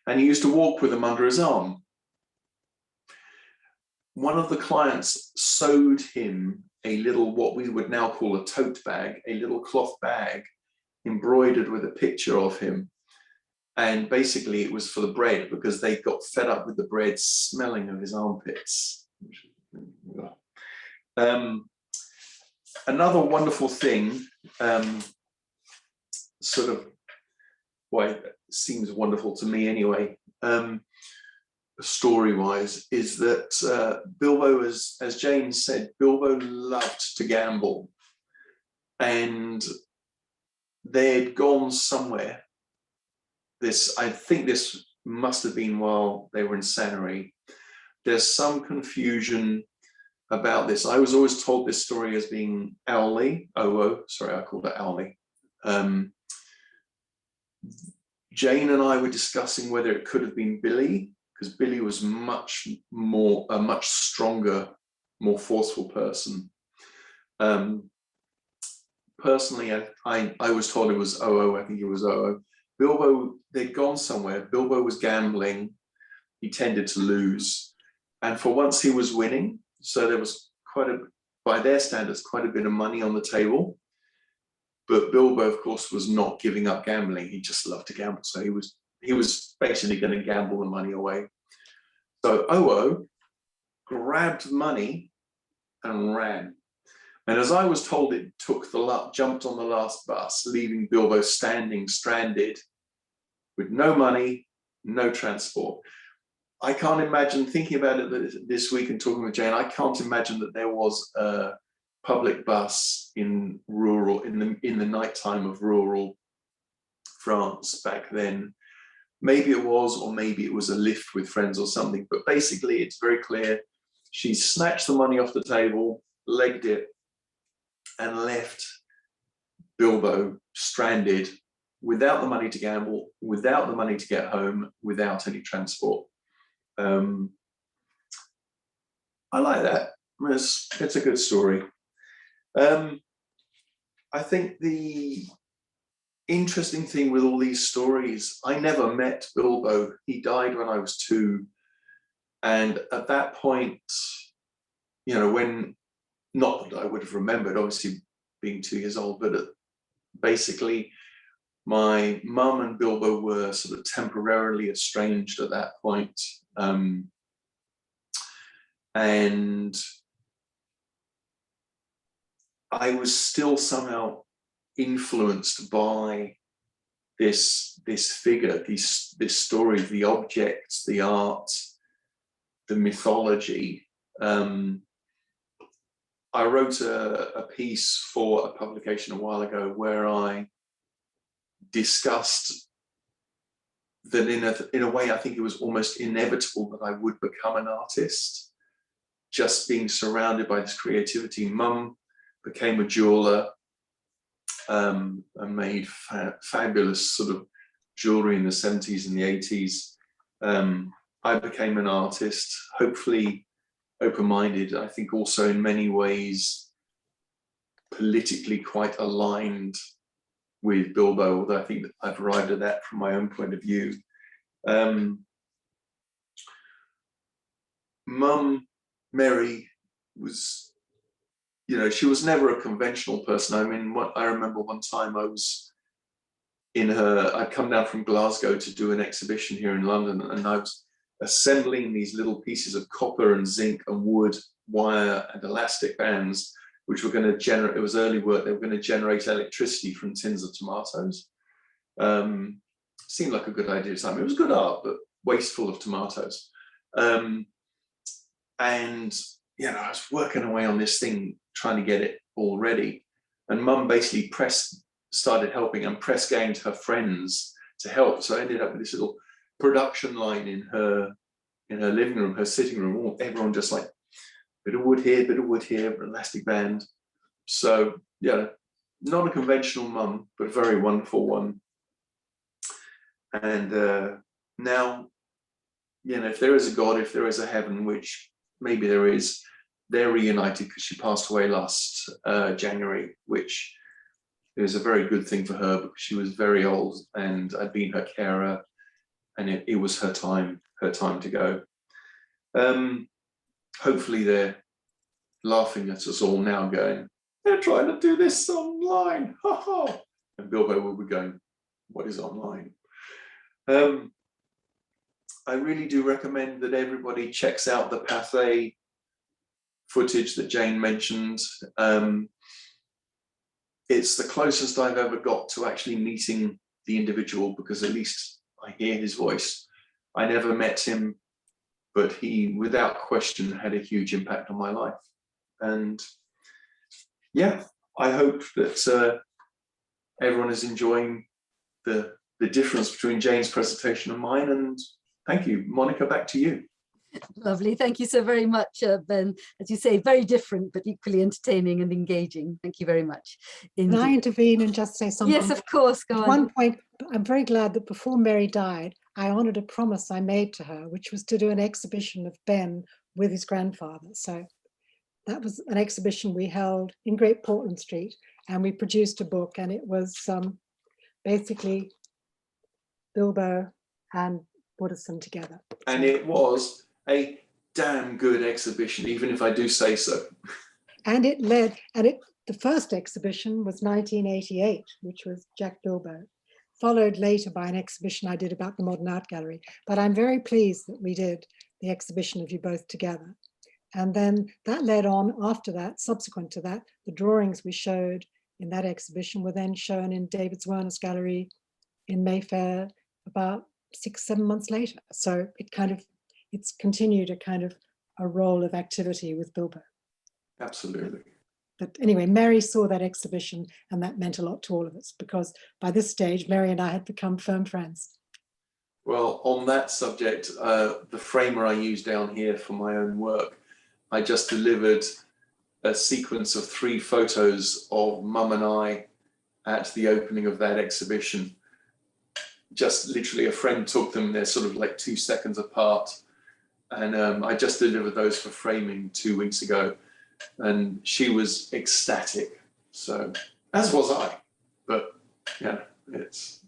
And he used to walk with them under his arm. One of the clients sewed him a little, what we would now call a tote bag, a little cloth bag embroidered with a picture of him. And basically it was for the bread, because they got fed up with the bread smelling of his armpits. Another wonderful thing, sort of, well, it seems wonderful to me anyway, story-wise, is that Bilbo, as James said, Bilbo loved to gamble, and they had gone somewhere. I think this must have been while they were in Sanary. There's some confusion about this. I was always told this story as being Owley. Sorry, I called it Owley. Jane and I were discussing whether it could have been Billy, because Billy was a much stronger, more forceful person. Personally, I was told it was I think it was Bilbo, they'd gone somewhere. Bilbo was gambling. He tended to lose. And for once he was winning. So there was by their standards, quite a bit of money on the table. But Bilbo, of course, was not giving up gambling. He just loved to gamble. So he was basically going to gamble the money away. So grabbed money and ran. And as I was told, it jumped on the last bus, leaving Bilbo standing stranded with no money, no transport. I can't imagine, thinking about it this week and talking with Jane, I can't imagine that there was a public bus in the nighttime of rural France back then. Maybe it was, or maybe it was a lift with friends or something, but basically it's very clear. She snatched the money off the table, legged it, and left Bilbo stranded without the money to gamble, without the money to get home, without any transport. I like that. It's a good story. I think the interesting thing with all these stories, I never met Bilbo. He died when I was 2. And at that point, when, not that I would have remembered, obviously being 2 years old, but basically my mum and Bilbo were sort of temporarily estranged at that point. And I was still somehow influenced by this figure, this story, the objects, the art, the mythology. I wrote a piece for a publication a while ago where I discussed that in a way I think it was almost inevitable that I would become an artist, just being surrounded by this creativity. Mum became a jeweler and made fabulous sort of jewelry in the 70s and the 80s. I became an artist, hopefully open-minded. I think also in many ways politically quite aligned with Bilbo, although I think that I've arrived at that from my own point of view. Mum, Mary, was, she was never a conventional person. I mean, I remember one time I'd come down from Glasgow to do an exhibition here in London, and I was assembling these little pieces of copper and zinc and wood, wire and elastic bands, which were going to generate, it was early work, they were going to generate electricity from tins of tomatoes. Seemed like a good idea at the time. It was good art, but wasteful of tomatoes. And I was working away on this thing, trying to get it all ready. And Mum basically started helping and press ganged her friends to help. So I ended up with this little production line in her living room, her sitting room, everyone just like, bit of wood here, elastic band. So yeah, not a conventional mum, but a very wonderful one. And now, if there is a God, if there is a heaven, which maybe there is, they're reunited because she passed away last January, which is a very good thing for her because she was very old and I'd been her carer, and it was her time to go. Hopefully they're laughing at us all now, going, they're trying to do this online, ha ha. And Bilbo will be going, what is online? I really do recommend that everybody checks out the Pathé footage that Jane mentioned. It's the closest I've ever got to actually meeting the individual, because at least I hear his voice. I never met him, but he, without question, had a huge impact on my life. And yeah, I hope that everyone is enjoying the difference between Jane's presentation and mine. And thank you. Monica, back to you. Lovely. Thank you so very much, Ben. As you say, very different, but equally entertaining and engaging. Thank you very much. Can I intervene and just say something? Yes, of course. Go on. At one point, I'm very glad that before Mary died, I honoured a promise I made to her, which was to do an exhibition of Ben with his grandfather. So that was an exhibition we held in Great Portland Street, and we produced a book, and it was basically Bilbo and Buddhism together. And it was a damn good exhibition, even if I do say so. And the first exhibition was 1988, which was Jack Bilbo, followed later by an exhibition I did about the Modern Art Gallery. But I'm very pleased that we did the exhibition of you both together. And then that led on after that, subsequent to that, the drawings we showed in that exhibition were then shown in David Zwirner's gallery in Mayfair about 6-7 months later. So it's continued a kind of a role of activity with Bilbo. Absolutely. But anyway, Mary saw that exhibition and that meant a lot to all of us, because by this stage, Mary and I had become firm friends. Well, on that subject, the framer I use down here for my own work, I just delivered a sequence of 3 photos of Mum and I at the opening of that exhibition. Just literally a friend took them, they're sort of like 2 seconds apart. And I just delivered those for framing 2 weeks ago. And she was ecstatic. So, as was I. But yeah, it's...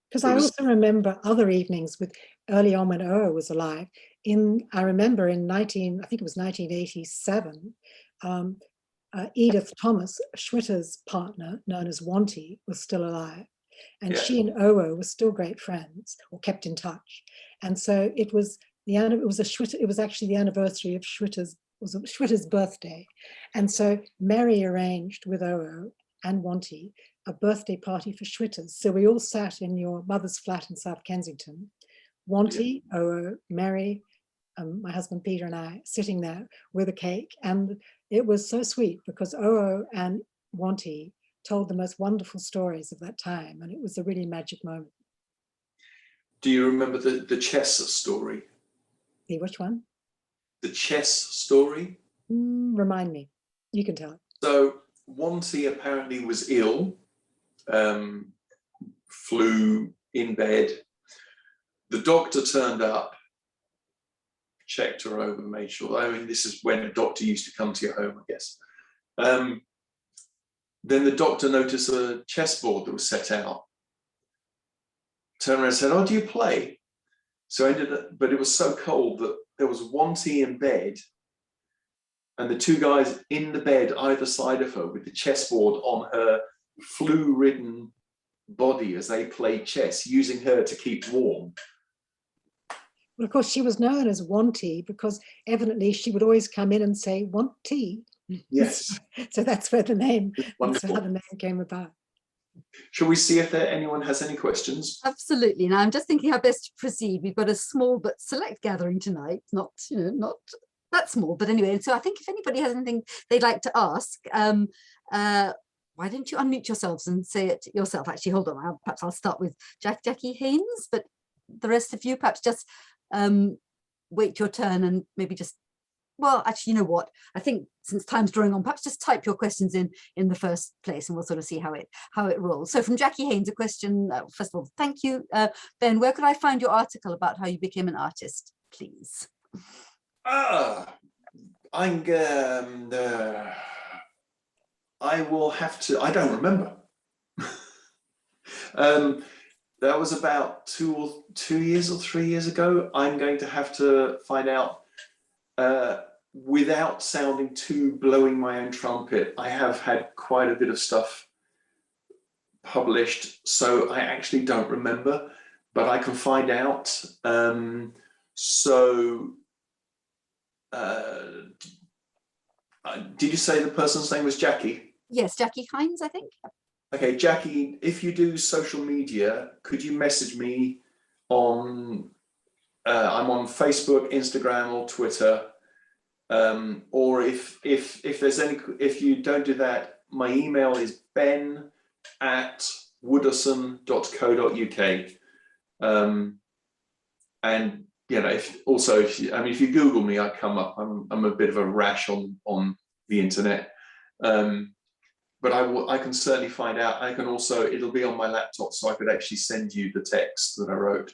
Because I also remember other evenings with early on when Oa was alive. I remember in I think it was 1987, Edith Thomas, Schwitters' partner, known as Wanty, was still alive. And she and Oa were still great friends, or kept in touch. And so it was actually the anniversary of Schwitters' birthday. And so Mary arranged with Oa and Wanty a birthday party for Schwitters. So we all sat in your mother's flat in South Kensington, Wanty, Oa, Mary, my husband Peter and I sitting there with a cake. And it was so sweet because Oa and Wanty told the most wonderful stories of that time. And it was a really magic moment. Do you remember the chess story? The which one? The chess story? Remind me. You can tell it. So Wanty apparently was ill, flew in bed. The doctor turned up, checked her over, made sure. I mean, this is when a doctor used to come to your home, I guess. Then the doctor noticed a chessboard that was set out. Turned around and said, "Oh, do you play?" So I ended up, but it was so cold that there was Wanty in bed and the 2 guys in the bed either side of her with the chessboard on her flu-ridden body as they played chess, using her to keep warm. Well, of course, she was known as Wanty because evidently she would always come in and say, "Want tea?" Yes. So that's where the name, Wonderful. that's how the name came about. Shall we see if anyone has any questions? Absolutely. Now I'm just thinking how best to proceed. We've got a small but select gathering tonight, not that small, but anyway. So I think if anybody has anything they'd like to ask, why don't you unmute yourselves and say it yourself? Actually, hold on. Perhaps I'll start with Jackie Haynes, but the rest of you perhaps just wait your turn and maybe just, well, actually, you know what? I think since time's drawing on, perhaps just type your questions in the first place and we'll sort of see how it rolls. So from Jackie Haynes, a question, first of all, thank you. Ben, where could I find your article about how you became an artist, please? I will have to, I don't remember. That was about 2 years or 3 years ago. I'm going to have to find out. Without sounding too blowing my own trumpet, I have had quite a bit of stuff published, so I actually don't remember, but I can find out. Did you say the person's name was Jackie? Yes, Jackie Haynes, I think. Okay, Jackie, if you do social media, could you message me on, I'm on Facebook, Instagram, or Twitter. Or if there's any, if you don't do that, my email is ben@wooderson.co.uk. And if you Google me, I come up. I'm a bit of a rash on the internet. But I can certainly find out. I can also, it'll be on my laptop, so I could actually send you the text that I wrote.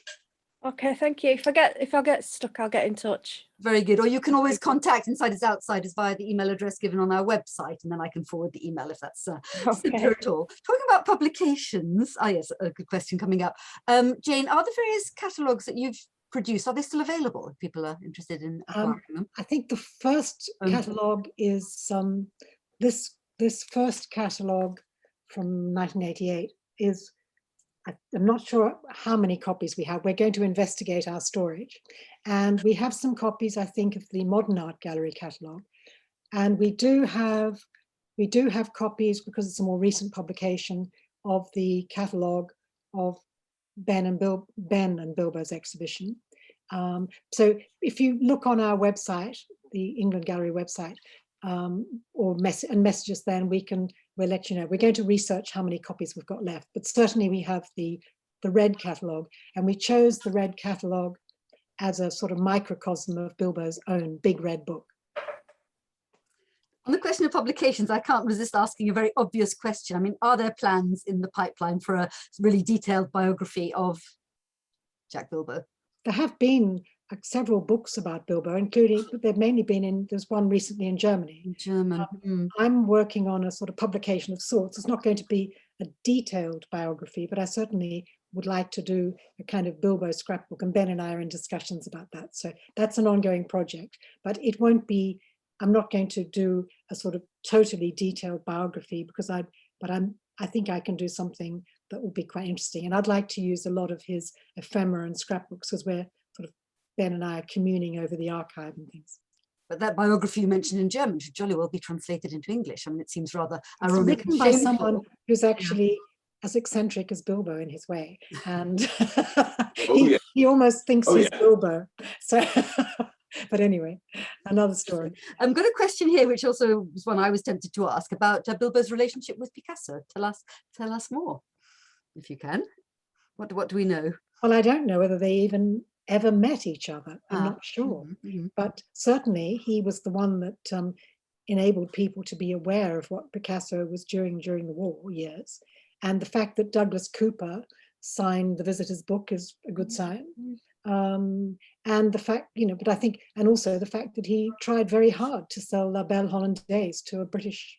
Okay, thank you. If I get stuck, I'll get in touch. Very good. Or you can always contact Insiders Outsiders via the email address given on our website, and then I can forward the email if that's simpler at all. Talking about publications, yes, a good question coming up. Jane, are the various catalogues that you've produced, are they still available if people are interested in acquiring them? I think the first catalogue is this first catalogue from 1988 is I'm not sure how many copies we have. We're going to investigate our storage. And we have some copies, I think, of the Modern Art Gallery catalogue. And we do have copies, because it's a more recent publication, of the catalogue of Ben and Bilbo's exhibition. So if you look on our website, the England Gallery website, or message us, then we'll let you know. We're going to research how many copies we've got left, but certainly we have the red catalogue, and we chose the red catalogue as a sort of microcosm of Bilbo's own big red book. On the question of publications, I can't resist asking a very obvious question. I mean, are there plans in the pipeline for a really detailed biography of Jack Bilbo? There have been several books about Bilbo, including, they've mainly been there's one recently in Germany. In German. I'm working on a sort of publication of sorts. It's not going to be a detailed biography, but I certainly would like to do a kind of Bilbo scrapbook, and Ben and I are in discussions about that. So that's an ongoing project, but it won't be, I'm not going to do a sort of totally detailed biography, because I think I can do something that will be quite interesting. And I'd like to use a lot of his ephemera and scrapbooks, because we're sort of, Ben and I are communing over the archive and things. But that biography you mentioned in German should jolly well be translated into English. I mean, it seems rather It's ironic. written by someone who's actually as eccentric as Bilbo in his way. And he almost thinks he's Bilbo. So, but anyway, another story. I've got a question here, which also was one I was tempted to ask, about Bilbo's relationship with Picasso. Tell us more, if you can. What do we know? Well, I don't know whether they even ever met each other. I'm not sure. But certainly he was the one that enabled people to be aware of what Picasso was doing during the war years. And the fact that Douglas Cooper signed the visitor's book is a good sign. And the fact, but I think, and also the fact that he tried very hard to sell La Belle Hollandaise to a British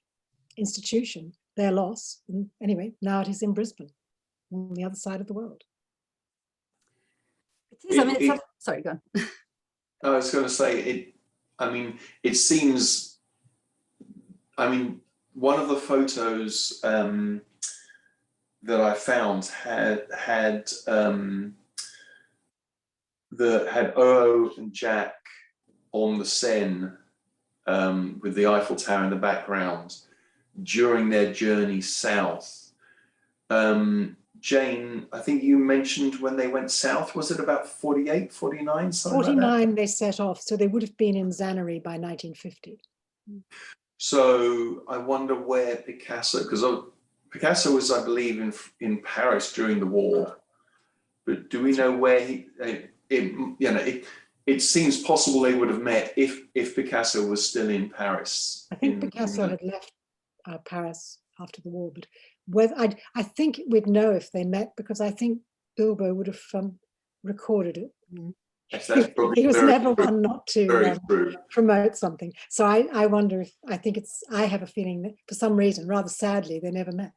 institution, their loss. And anyway, now it is in Brisbane, on the other side of the world. Sorry, go on. I was going to say, it seems, one of the photos that I found had Oo and Jack on the Seine with the Eiffel Tower in the background during their journey south. Jane, I think you mentioned when they went south, was it about 48, 49? 49 like they set off, so they would have been in Zanary by 1950. So I wonder where Picasso, because Picasso was, I believe, in Paris during the war, but do we know where it seems possible they would have met if Picasso was still in Paris. I think Picasso had left Paris after the war, but whether I think we'd know if they met, because I think Bilbo would have recorded it. Yes, that's probably he was never true. one not to promote something. So I wonder if, I have a feeling that for some reason, rather sadly, they never met.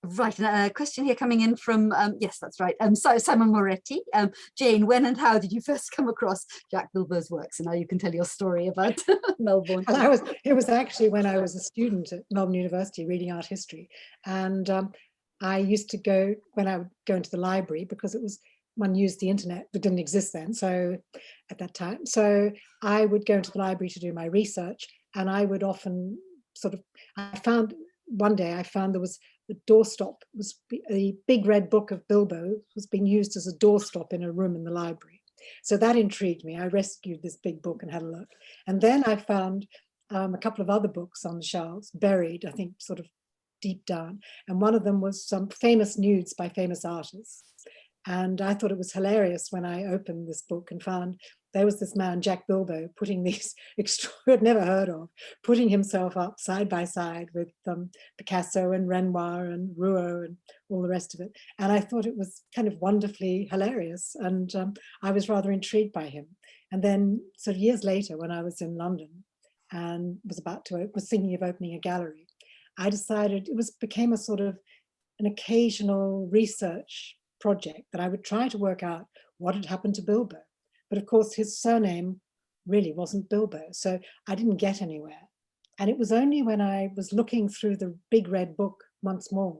Right, a question here coming in from, yes, that's right, so Simon Moretti. Jane, when and how did you first come across Jack Bilbo's works? And now you can tell your story about Melbourne. Well, it was actually when I was a student at Melbourne University reading art history. And I used to go, when I would go into the library, because one used the internet that didn't exist then, so at that time. So I would go into the library to do my research, and I would often one day I found there was the doorstop, was a big red book of Bilbo was being used as a doorstop in a room in the library. So that intrigued me. I rescued this big book and had a look. And then I found a couple of other books on the shelves, buried, I think, sort of deep down. And one of them was some famous nudes by famous artists. And I thought it was hilarious when I opened this book and found there was this man, Jack Bilbo, putting these, who I'd never heard of, putting himself up side by side with Picasso and Renoir and Rouault and all the rest of it. And I thought it was kind of wonderfully hilarious. And I was rather intrigued by him. And then sort of years later, when I was in London and was thinking of opening a gallery, I decided became a sort of an occasional research project that I would try to work out what had happened to Bilbo. But of course, his surname really wasn't Bilbo, so I didn't get anywhere. And it was only when I was looking through the big red book once more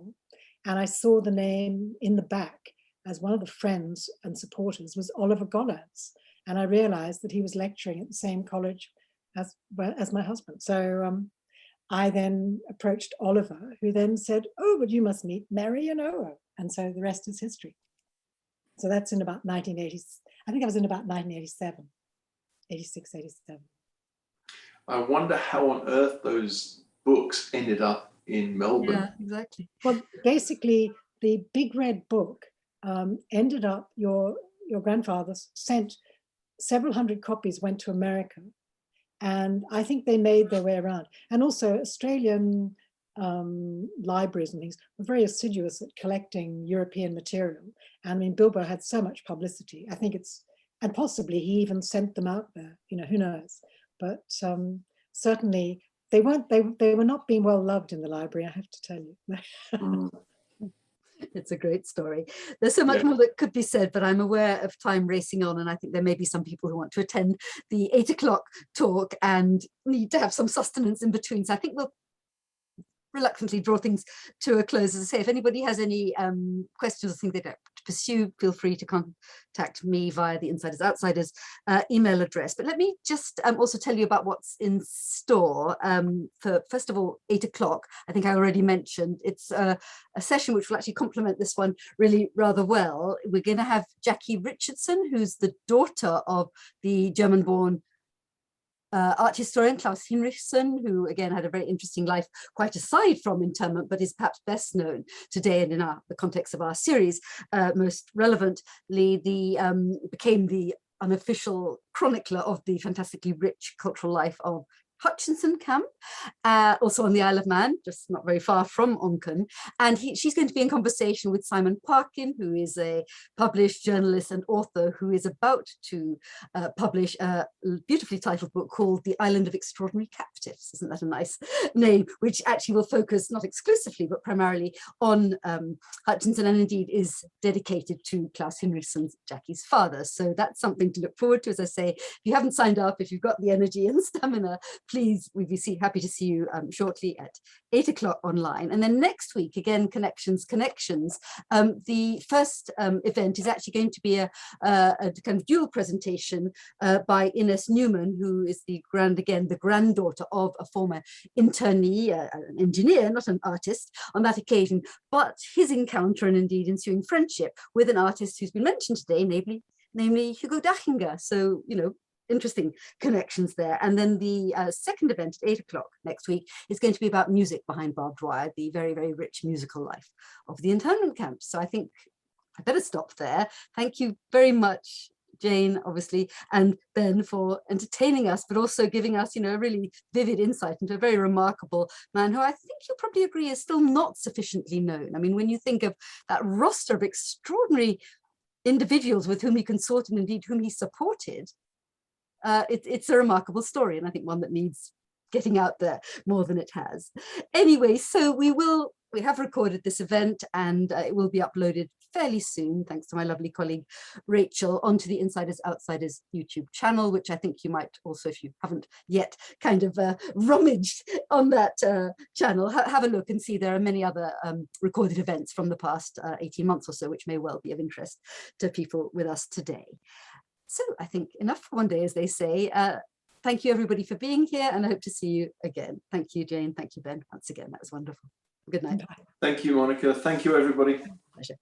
And I saw the name in the back as one of the friends and supporters was Oliver Gollards. And I realized that he was lecturing at the same college as my husband. So I then approached Oliver, who then said, oh, but you must meet Mary and Owen. And so the rest is history. So that's in about 1980. I think I was in about 1987, 86, 87. I wonder how on earth those books ended up in Melbourne. Yeah, exactly. Well, basically, the Big Red Book ended up, your grandfather sent several hundred copies, went to America. And I think they made their way around. And also Australian libraries and things were very assiduous at collecting European material. And I mean, Bilbo had so much publicity. I think and possibly he even sent them out there, you know, who knows. But certainly they were not being well loved in the library, I have to tell you. It's a great story. There's so much more that could be said, but I'm aware of time racing on, and I think there may be some people who want to attend the 8 o'clock talk and need to have some sustenance in between. So I think we'll reluctantly draw things to a close. As I say, if anybody has any questions or things they'd like to pursue, feel free to contact me via the Insiders Outsiders email address. But let me just also tell you about what's in store for, first of all, 8 o'clock. I think I already mentioned it's a session which will actually complement this one really rather well. We're going to have Jackie Richardson, who's the daughter of the German-born art historian Klaus Hinrichsen, who again had a very interesting life quite aside from internment, but is perhaps best known today and in the context of our series, most relevantly became the unofficial chronicler of the fantastically rich cultural life of Onchan Camp, also on the Isle of Man, just not very far from Onchan. And she's going to be in conversation with Simon Parkin, who is a published journalist and author who is about to publish a beautifully titled book called The Island of Extraordinary Captives. Isn't that a nice name? Which actually will focus not exclusively, but primarily on Hutchinson, and indeed is dedicated to Klaus Hinrichsen's, Jackie's father. So that's something to look forward to. As I say, if you haven't signed up, if you've got the energy and stamina, please, we'd be happy to see you shortly at 8 o'clock online. And then next week, again, Connections. The first event is actually going to be a kind of dual presentation by Ines Newman, who is the granddaughter of a former internee, an engineer, not an artist on that occasion, but his encounter and indeed ensuing friendship with an artist who's been mentioned today, namely Hugo Dachinger. So, you know, interesting connections there. And then the second event at 8 o'clock next week is going to be about music behind barbed wire, the very, very rich musical life of the internment camp. So I think I better stop there. Thank you very much, Jane, obviously, and Ben for entertaining us, but also giving us, you know, a really vivid insight into a very remarkable man who I think you'll probably agree is still not sufficiently known. I mean, when you think of that roster of extraordinary individuals with whom he consorted and indeed whom he supported, it's a remarkable story, and I think one that needs getting out there more than it has. Anyway, so we have recorded this event, and it will be uploaded fairly soon, thanks to my lovely colleague Rachel, onto the Insiders Outsiders YouTube channel, which I think you might also, if you haven't yet kind of rummaged on that channel, have a look and see there are many other recorded events from the past 18 months or so, which may well be of interest to people with us today. So I think enough for one day, as they say. Thank you, everybody, for being here, and I hope to see you again. Thank you, Jane. Thank you, Ben. Once again, that was wonderful. Good night. Thank you, Monica. Thank you, everybody. Pleasure.